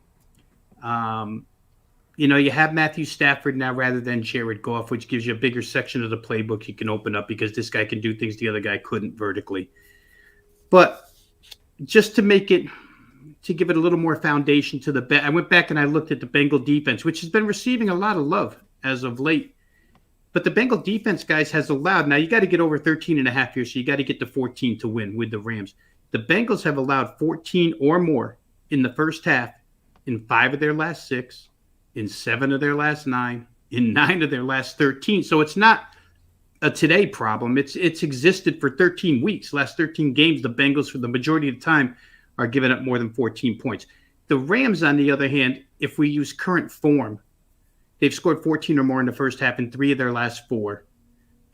You have Matthew Stafford now rather than Jared Goff, which gives you a bigger section of the playbook you can open up because this guy can do things the other guy couldn't vertically. But just to give it a little more foundation to the bet, I went back and I looked at the Bengal defense, which has been receiving a lot of love as of late. But the Bengal defense, guys, has allowed, now you got to get over 13.5 here, so you got to get to 14 to win with the Rams. The Bengals have allowed 14 or more in the first half in 5 of their last 6, in 7 of their last 9, in 9 of their last 13. So it's not a today problem. It's existed for 13 weeks. Last 13 games, the Bengals, for the majority of the time, are giving up more than 14 points. The Rams, on the other hand, if we use current form, they've scored 14 or more in the first half in 3 of their last 4.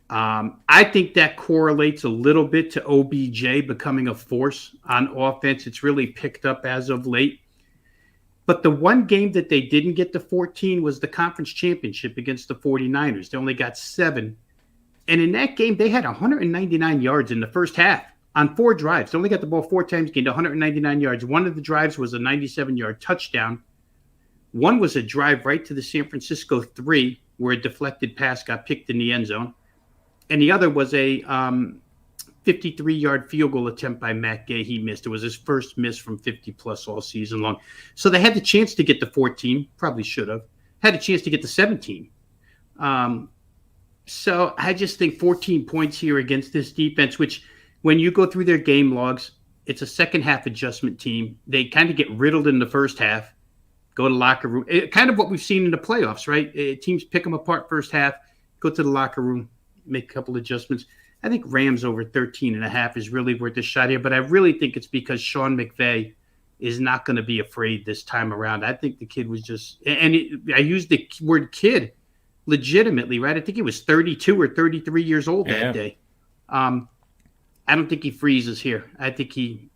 I think that correlates a little bit to OBJ becoming a force on offense. It's really picked up as of late. But the one game that they didn't get to 14 was the conference championship against the 49ers. They only got 7. And in that game, they had 199 yards in the first half on 4 drives. They only got the ball 4 times, gained 199 yards. One of the drives was a 97-yard touchdown. One was a drive right to the San Francisco 3, where a deflected pass got picked in the end zone. And the other was a 53-yard field goal attempt by Matt Gay. He missed. It was his first miss from 50-plus all season long. So they had the chance to get to 14, probably should have. Had a chance to get to 17. So I just think 14 points here against this defense, which when you go through their game logs, it's a second-half adjustment team. They kind of get riddled in the first half. Go to locker room. Kind of what we've seen in the playoffs, right? Teams pick them apart first half, go to the locker room, make a couple adjustments. I think Rams over 13.5 is really worth a shot here, but I really think it's because Sean McVay is not going to be afraid this time around. I think the kid was just – I used the word kid legitimately, right? I think he was 32 or 33 years old that day. I don't think he freezes here. I think he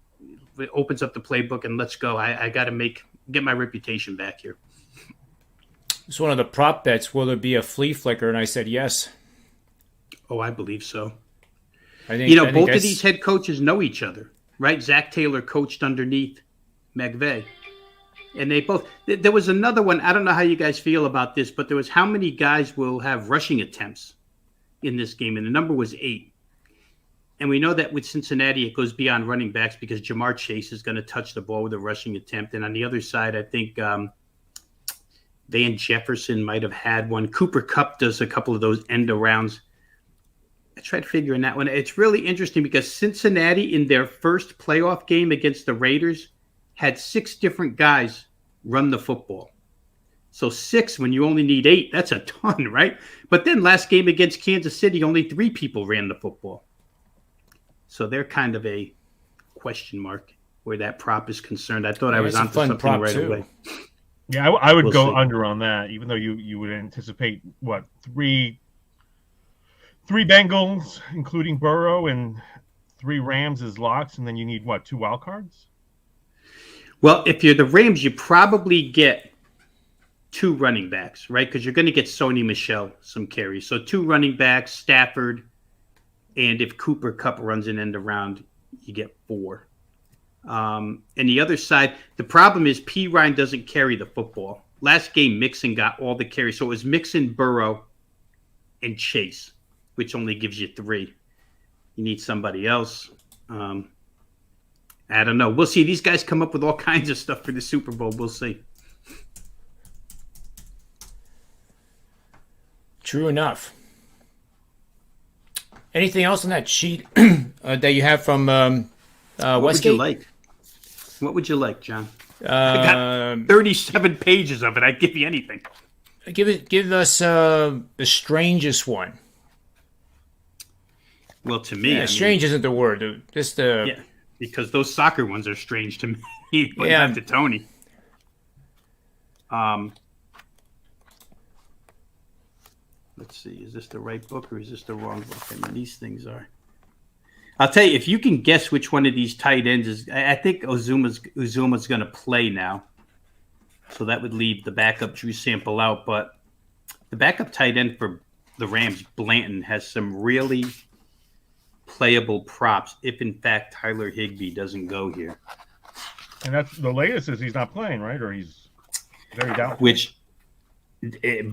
opens up the playbook and let's go. I got to get my reputation back here. It's one of the prop bets. Will there be a flea flicker? And I said yes. Oh, I believe so. I think both of these head coaches know each other, right? Zach Taylor coached underneath McVay. And they both – there was another one. I don't know how you guys feel about this, but there was how many guys will have rushing attempts in this game, and the number was 8. And we know that with Cincinnati, it goes beyond running backs because Jamar Chase is going to touch the ball with a rushing attempt. And on the other side, I think Van Jefferson might have had one. Cooper Kupp does a couple of those end arounds. I tried figuring that one. It's really interesting because Cincinnati, in their first playoff game against the Raiders, had 6 different guys run the football. So 6 when you only need 8, that's a ton, right? But then last game against Kansas City, only 3 people ran the football. So they're kind of a question mark where that prop is concerned. I thought I was onto something right away. Yeah, I would go under on that, even though you would anticipate, 3 Bengals, including Burrow, and 3 Rams as locks, and then you need, 2 wild cards? Well, if you're the Rams, you probably get 2 running backs, right? Because you're going to get Sony Michel some carries. So 2 running backs, Stafford, and if Cooper Kupp runs an end around, you get 4. And the other side, the problem is P. Ryan doesn't carry the football. Last game, Mixon got all the carries. So it was Mixon, Burrow, and Chase, which only gives you 3. You need somebody else. I don't know. We'll see. These guys come up with all kinds of stuff for the Super Bowl. We'll see. True enough. Anything else on that sheet that you have from What Westgate? would you like? What would you like, John? I got 37 pages of it. I'd give you anything. Give us the strangest one. Well, to me, Strange isn't the word. Just yeah, because those soccer ones are strange to me, but not to Tony. Let's see. Is this the right book or is this the wrong book? I mean, these things are. I'll tell you, if you can guess which one of these tight ends is, I think Uzuma's going to play now. So that would leave the backup Drew Sample out. But the backup tight end for the Rams, Blanton, has some really playable props if, in fact, Tyler Higbee doesn't go here. And that's the latest is he's not playing, right? Or he's very doubtful. Which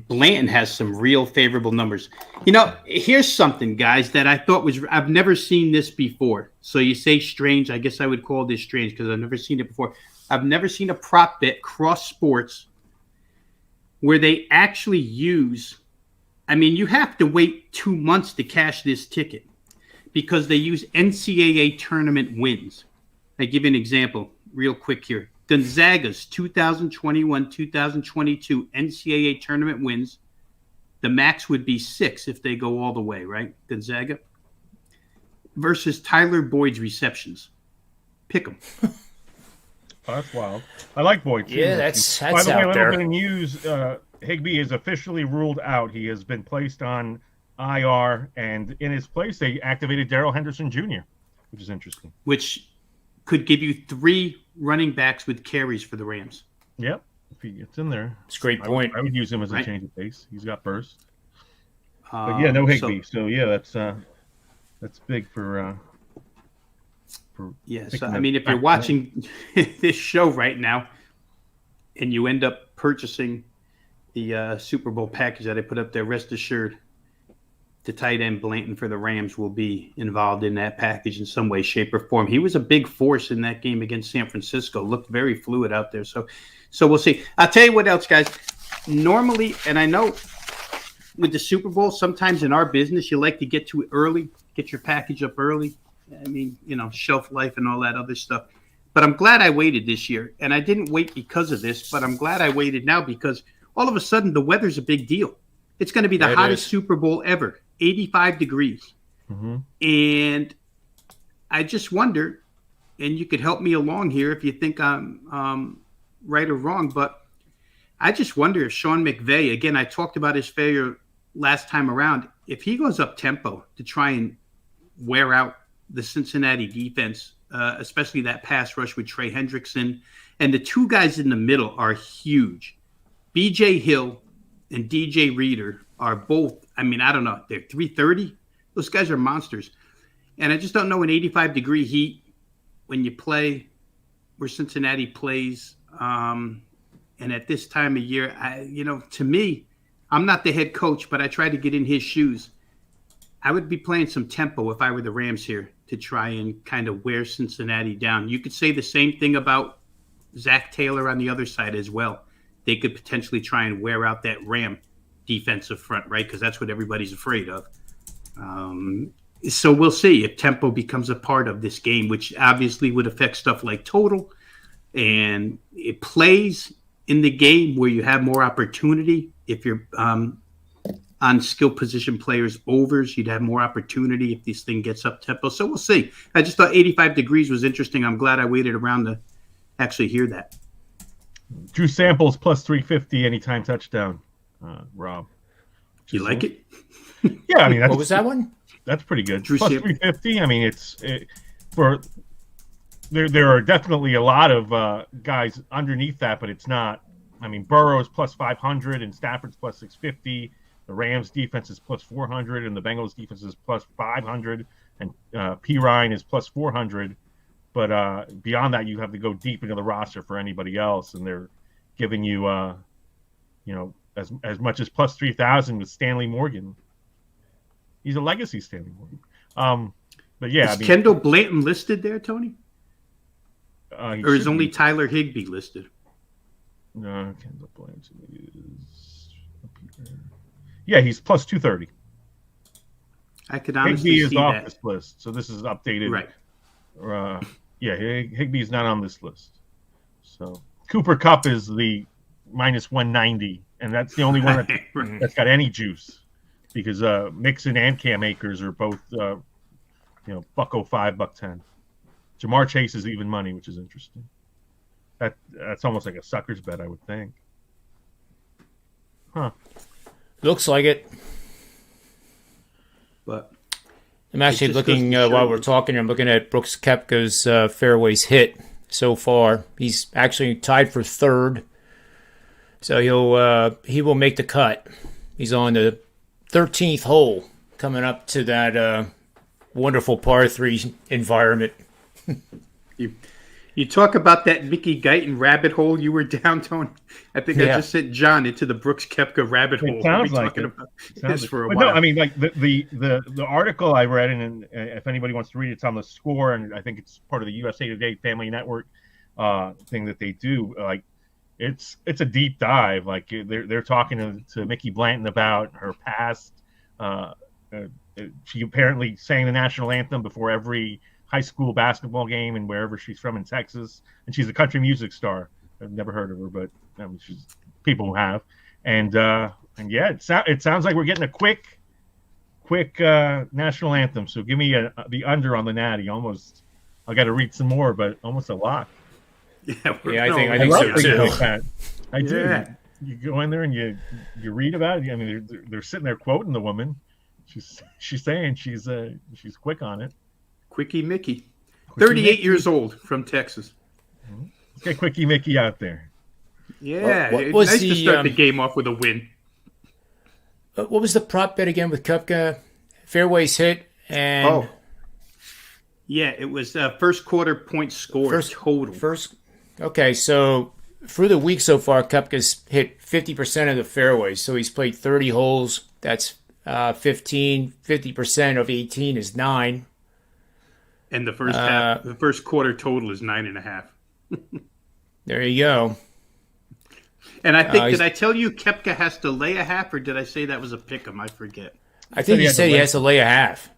Blanton has some real favorable numbers. You know, here's something, guys, that I thought was – I've never seen this before. So you say strange. I guess I would call this strange because I've never seen it before. I've never seen a prop bet cross sports where they actually use – I mean, you have to wait 2 months to cash this ticket because they use NCAA tournament wins. I give you an example real quick here. Gonzaga's 2021-2022 NCAA tournament wins. The max would be 6 if they go all the way, right? Gonzaga. Versus Tyler Boyd's receptions. Pick them. Oh, that's wild. I like Boyd, too. Yeah, that's By the way, out a there. little bit of news. Higbee is officially ruled out. He has been placed on IR, and in his place, they activated Darrell Henderson Jr., which is interesting. Which could give you 3 running backs with carries for the Rams. Yep, if he gets in there. It's a great point. I would use him as a Right. change of pace. He's got burst. But yeah, no Higbee. So yeah, that's big for yeah. So I mean, if you're watching this show right now, and you end up purchasing the Super Bowl package that I put up there, rest assured, the tight end Blanton for the Rams will be involved in that package in some way, shape, or form. He was a big force in that game against San Francisco. Looked very fluid out there. So we'll see. I'll tell you what else, guys. Normally, and I know with the Super Bowl, sometimes in our business, you like to get to it early, get your package up early. I mean, you know, shelf life and all that other stuff. But I'm glad I waited this year. And I didn't wait because of this, but I'm glad I waited now because all of a sudden the weather's a big deal. It's going to be the hottest Super Bowl ever, 85 degrees. Mm-hmm. And I just wonder, and you could help me along here if you think I'm right or wrong, but I just wonder if Sean McVay, again, I talked about his failure last time around, if he goes up tempo to try and wear out the Cincinnati defense, especially that pass rush with Trey Hendrickson, and the 2 guys in the middle are huge. B.J. Hill and DJ Reader are both, I mean, I don't know, they're 330. Those guys are monsters. And I just don't know in 85-degree heat when you play where Cincinnati plays, and at this time of year, to me, I'm not the head coach, but I try to get in his shoes. I would be playing some tempo if I were the Rams here to try and kind of wear Cincinnati down. You could say the same thing about Zach Taylor on the other side as well. They could potentially try and wear out that Ram defensive front, right? Because that's what everybody's afraid of. So we'll see if tempo becomes a part of this game, which obviously would affect stuff like total. And it plays in the game where you have more opportunity. If you're on skill position players overs, you'd have more opportunity if this thing gets up tempo. So we'll see. I just thought 85 degrees was interesting. I'm glad I waited around to actually hear that. Drew Samples plus 350 anytime touchdown. Rob, You like it? Yeah, I mean, What was that one? That's pretty good. Drew Plus Samples. 350. I mean, there are definitely a lot of guys underneath that, but it's not. I mean, Burrow's plus 500 and Stafford's plus 650. The Rams defense is plus 400 and the Bengals defense is plus 500 and P. Ryan is plus 400. But beyond that, you have to go deep into the roster for anybody else, and they're giving you, as much as plus 3,000 with Stanley Morgan. He's a legacy Stanley Morgan. But yeah, Is Kendall Blanton listed there, Tony? Or is only Tyler Higbee listed? No, Kendall Blanton is up here. Yeah, he's plus 230. I could honestly Higbee is see off that. this list, so this is updated. Right. Yeah, Higbee's not on this list. So Cooper Kupp is the minus 190, and that's the only one Right. that's got any juice, because Mixon and Cam Akers are both $1.05, $1.10. Jamar Chase is even money, which is interesting. That's almost like a sucker's bet, I would think. Huh. Looks like it. But I'm actually just looking, goes to show while you. we're talking, I'm looking at Brooks Koepka's fairways hit so far. He's actually tied for third. So he will make the cut. He's on the 13th hole, coming up to that wonderful par 3 environment. You talk about that Mickey Guyton rabbit hole you were down, Tony. I think I just sent John into the Brooks Koepka rabbit hole. Sounds We'll be like talking it. about Sounds this like for a but while. No, I mean, like the article I read, and if anybody wants to read it, it's on the Score, and I think it's part of the USA Today Family Network thing that they do. Like, it's a deep dive. Like, they're talking to Mickey Blanton about her past. She apparently sang the national anthem before every high school basketball game and wherever she's from in Texas, and she's a country music star. I've never heard of her, but I mean, she's people who have, and yeah, it sounds like we're getting a quick national anthem. So give me the under on the Natty. Almost, I got to read some more, but almost a lock. I think love so things too. like that. I do. Yeah. You go in there and you read about it. I mean, they're sitting there quoting the woman. She's saying she's quick on it. Quickie Mickey. Quickie 38 Mickey. years old from Texas. Let's get Quickie Mickey out there. Yeah, What it's was nice to the, start the game off with a win. What was the prop bet again with Koepka? Fairways hit and Yeah, it was first quarter points scored total. Okay, so through the week so far, Koepka's hit 50% of the fairways. So he's played 30 holes. That's 15. 50% of 18 is 9. And the first quarter total is 9.5. There you go. And I think, did I tell you Koepka has to lay a half, or did I say that was a pick 'em? I forget. I think you said he has to lay a half.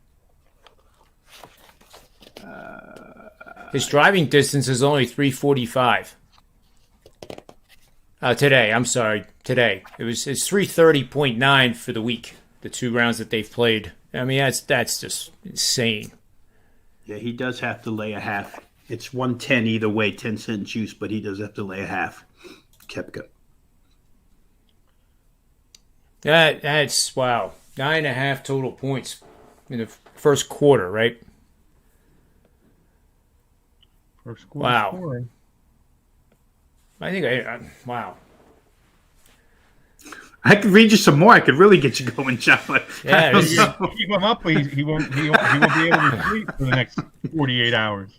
His driving distance is only 345. Today, I'm sorry. Today. It's 330.9 for the week, the 2 rounds that they've played. I mean, that's just insane. Yeah, he does have to lay a half. It's 110 either way, 10-cent juice, but he does have to lay a half. Koepka. That's wow. 9.5 total points in the first quarter, right? First quarter Wow. scoring. I think wow. I could read you some more. I could really get you going, John. But Yeah, I don't this is- know. Keep him up. He won't be able to sleep for the next 48 hours.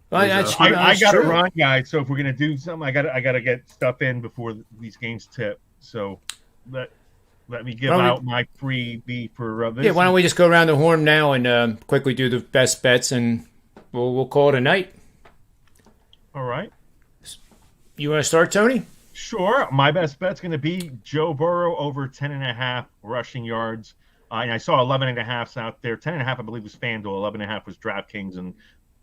Well, that's I got to true. run, guys. So if we're gonna do something, I got to get stuff in before these games tip. So let me give Why don't we- out my freebie for this. Yeah, why don't we just go around the horn now and quickly do the best bets, and we'll call it a night. All right. You want to start, Tony? Sure. My best bet's going to be Joe Burrow over 10.5 rushing yards. And I saw 11.5s out there. 10.5, I believe, was FanDuel. 11.5 was DraftKings and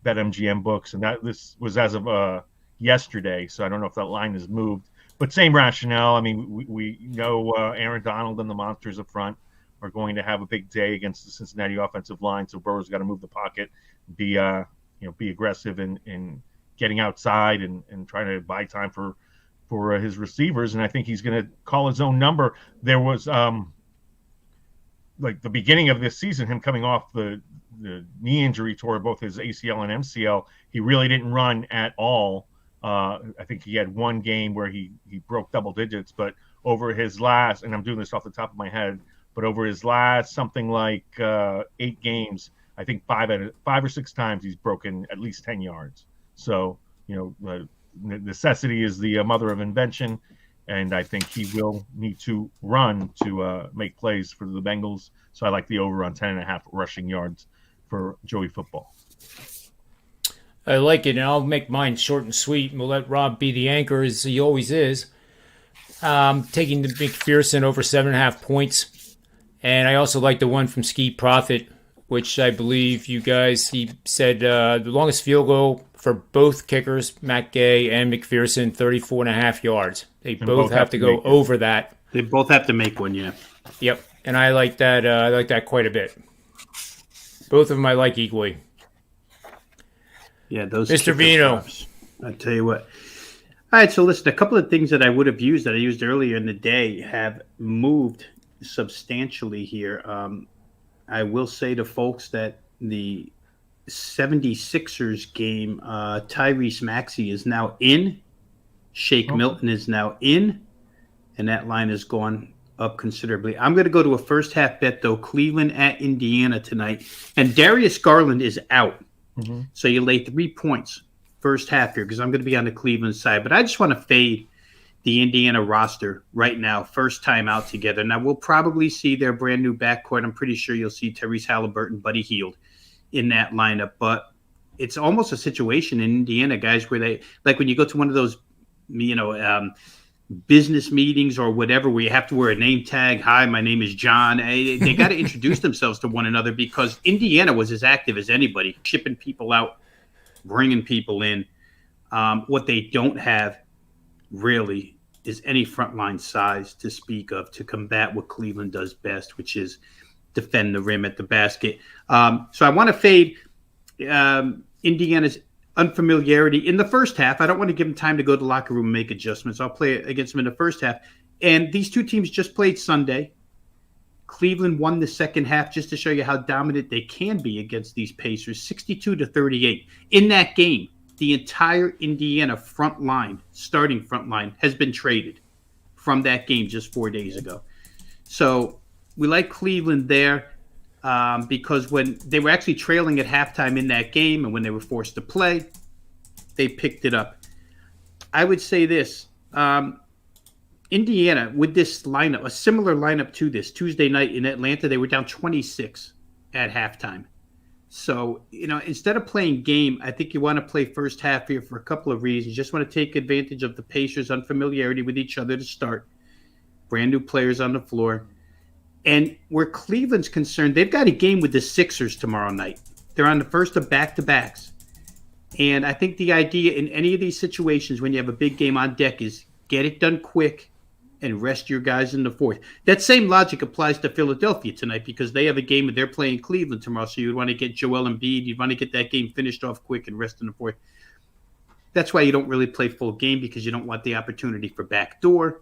BetMGM books. And this was as of yesterday, so I don't know if that line has moved. But same rationale. I mean, we know Aaron Donald and the Monsters up front are going to have a big day against the Cincinnati offensive line. So Burrow's got to move the pocket, be aggressive in getting outside and trying to buy time for his receivers. And I think he's going to call his own number. There was like the beginning of this season, him coming off the knee injury toward both his ACL and MCL, he really didn't run at all. I think he had one game where he broke double digits, but over his last, and I'm doing this off the top of my head, but over his last something like 8 games, I think 5 or 6 times he's broken at least 10 yards. So, necessity is the mother of invention, and I think he will need to run to make plays for the Bengals. So I like the over on 10.5 rushing yards for Joey Football. I like it, and I'll make mine short and sweet, and we'll let Rob be the anchor as he always is. Taking the McPherson over 7.5 points. And I also like the one from Ski Profit, which I believe he said the longest field goal for both kickers, Matt Gay and McPherson, 34.5 yards. They both have to go over that. They both have to make one, yeah. Yep, and I like that. I like that quite a bit. Both of them I like equally. Yeah, those Mr. Veno. I tell you what. All right, so listen, a couple of things that I would have used that I used earlier in the day have moved substantially here. I will say to folks that the 76ers game, Tyrese Maxey is now in. Shake Milton is now in. And that line has gone up considerably. I'm going to go to a first half bet, though. Cleveland at Indiana tonight. And Darius Garland is out. Mm-hmm. So you lay 3 points first half here because I'm going to be on the Cleveland side. But I just want to fade the Indiana roster right now, first time out together. Now, we'll probably see their brand new backcourt. I'm pretty sure you'll see Tyrese Halliburton, Buddy Hield in that lineup. But it's almost a situation in Indiana, guys, where they – like when you go to one of those, business meetings or whatever where you have to wear a name tag. Hi, my name is John. They got to introduce themselves to one another because Indiana was as active as anybody, shipping people out, bringing people in. What they don't have really is any frontline size to speak of to combat what Cleveland does best, which is defend the rim at the basket. So I want to fade Indiana's unfamiliarity in the first half. I don't want to give them time to go to the locker room and make adjustments. I'll play against them in the first half. And these two teams just played Sunday. Cleveland won the second half just to show you how dominant they can be against these Pacers, 62-38. In that game, the entire Indiana starting front line, has been traded from that game just 4 days ago. So we like Cleveland there. Because when they were actually trailing at halftime in that game and when they were forced to play, they picked it up. I would say this, Indiana, with this lineup, a similar lineup to this, Tuesday night in Atlanta, they were down 26 at halftime. So, instead of playing game, I think you want to play first half here for a couple of reasons. You just want to take advantage of the Pacers' unfamiliarity with each other to start. Brand new players on the floor. And where Cleveland's concerned, they've got a game with the Sixers tomorrow night. They're on the first of back-to-backs. And I think the idea in any of these situations when you have a big game on deck is get it done quick and rest your guys in the fourth. That same logic applies to Philadelphia tonight because they have a game and they're playing Cleveland tomorrow. So you'd want to get Joel Embiid. You'd want to get that game finished off quick and rest in the fourth. That's why you don't really play full game because you don't want the opportunity for backdoor.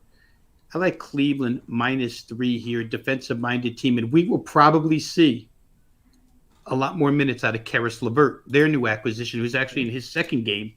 I like Cleveland -3 here, defensive-minded team, and we will probably see a lot more minutes out of Karis LeVert, their new acquisition, who's actually in his second game,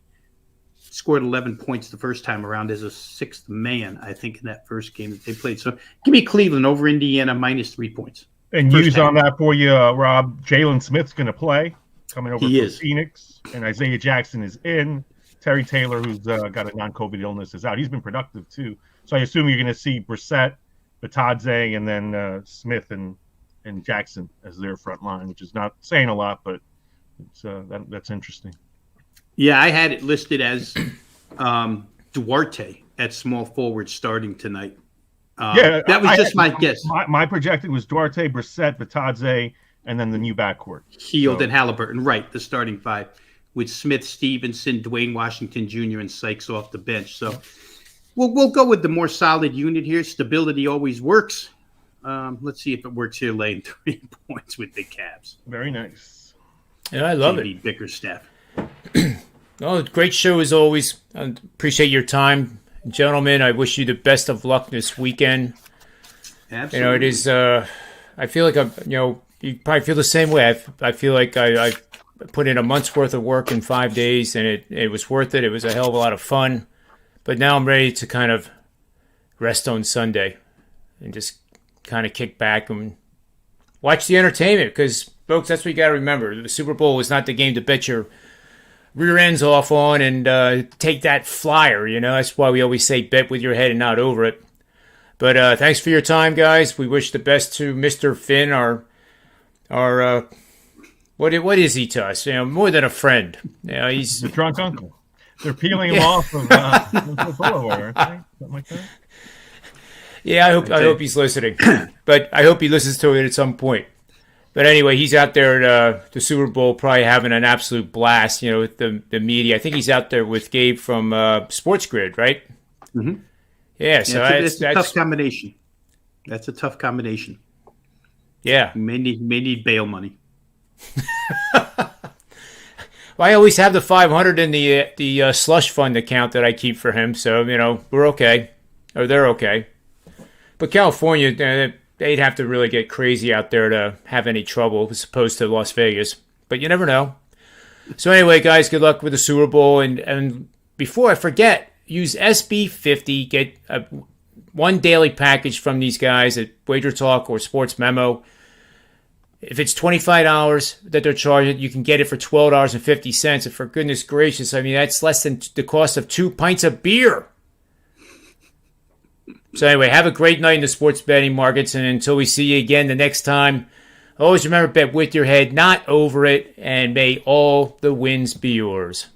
scored 11 points the first time around as a sixth man, I think, in that first game that they played. So give me Cleveland over Indiana -3 points. And use on that for you, Rob. Jalen Smith's going to play, coming over from Phoenix, and Isaiah Jackson is in. Terry Taylor, who's got a non-COVID illness, is out. He's been productive, too. So I assume you're going to see Brissett, Batadze, and then Smith and Jackson as their front line, which is not saying a lot, but it's, that's interesting. Yeah, I had it listed as Duarte at small forward starting tonight. That was just my guess. My projected was Duarte, Brissett, Batadze, and then the new backcourt. Hield and Halliburton, right, the starting five, with Smith, Stevenson, Dwayne Washington Jr., and Sykes off the bench. So we'll go with the more solid unit here. Stability always works. Let's see if it works here, laying 3 points with the Cavs. Very nice. Yeah, I love it. Bickerstaff. Oh, great show as always. I appreciate your time. Gentlemen, I wish you the best of luck this weekend. Absolutely. It is, I feel like you probably feel the same way. I feel like I put in a month's worth of work in 5 days, and it was worth it. It was a hell of a lot of fun. But now I'm ready to kind of rest on Sunday and just kind of kick back and watch the entertainment. Because, folks, that's what you got to remember. The Super Bowl is not the game to bet your rear ends off on and take that flyer. That's why we always say bet with your head and not over it. But thanks for your time, guys. We wish the best to Mr. Finn, our what is he to us? More than a friend. He's the drunk uncle. They're peeling him off of Boulevard, right? Something like that. Yeah, I hope he's listening. But I hope he listens to it at some point. But anyway, he's out there at the Super Bowl probably having an absolute blast, with the media. I think he's out there with Gabe from Sports Grid, right? Mm-hmm. Yeah, so it's a tough combination. That's a tough combination. Yeah. You may need bail money. Well, I always have the 500 in the slush fund account that I keep for him, so we're okay, or they're okay. But California, they'd have to really get crazy out there to have any trouble, as opposed to Las Vegas. But you never know. So anyway, guys, good luck with the Super Bowl, and before I forget, use SB50, get one daily package from these guys at Wagertalk or SportsMemo. If it's $25 that they're charging, you can get it for $12.50. And for goodness gracious, that's less than the cost of 2 pints of beer. So anyway, have a great night in the sports betting markets. And until we see you again the next time, always remember, bet with your head, not over it. And may all the wins be yours.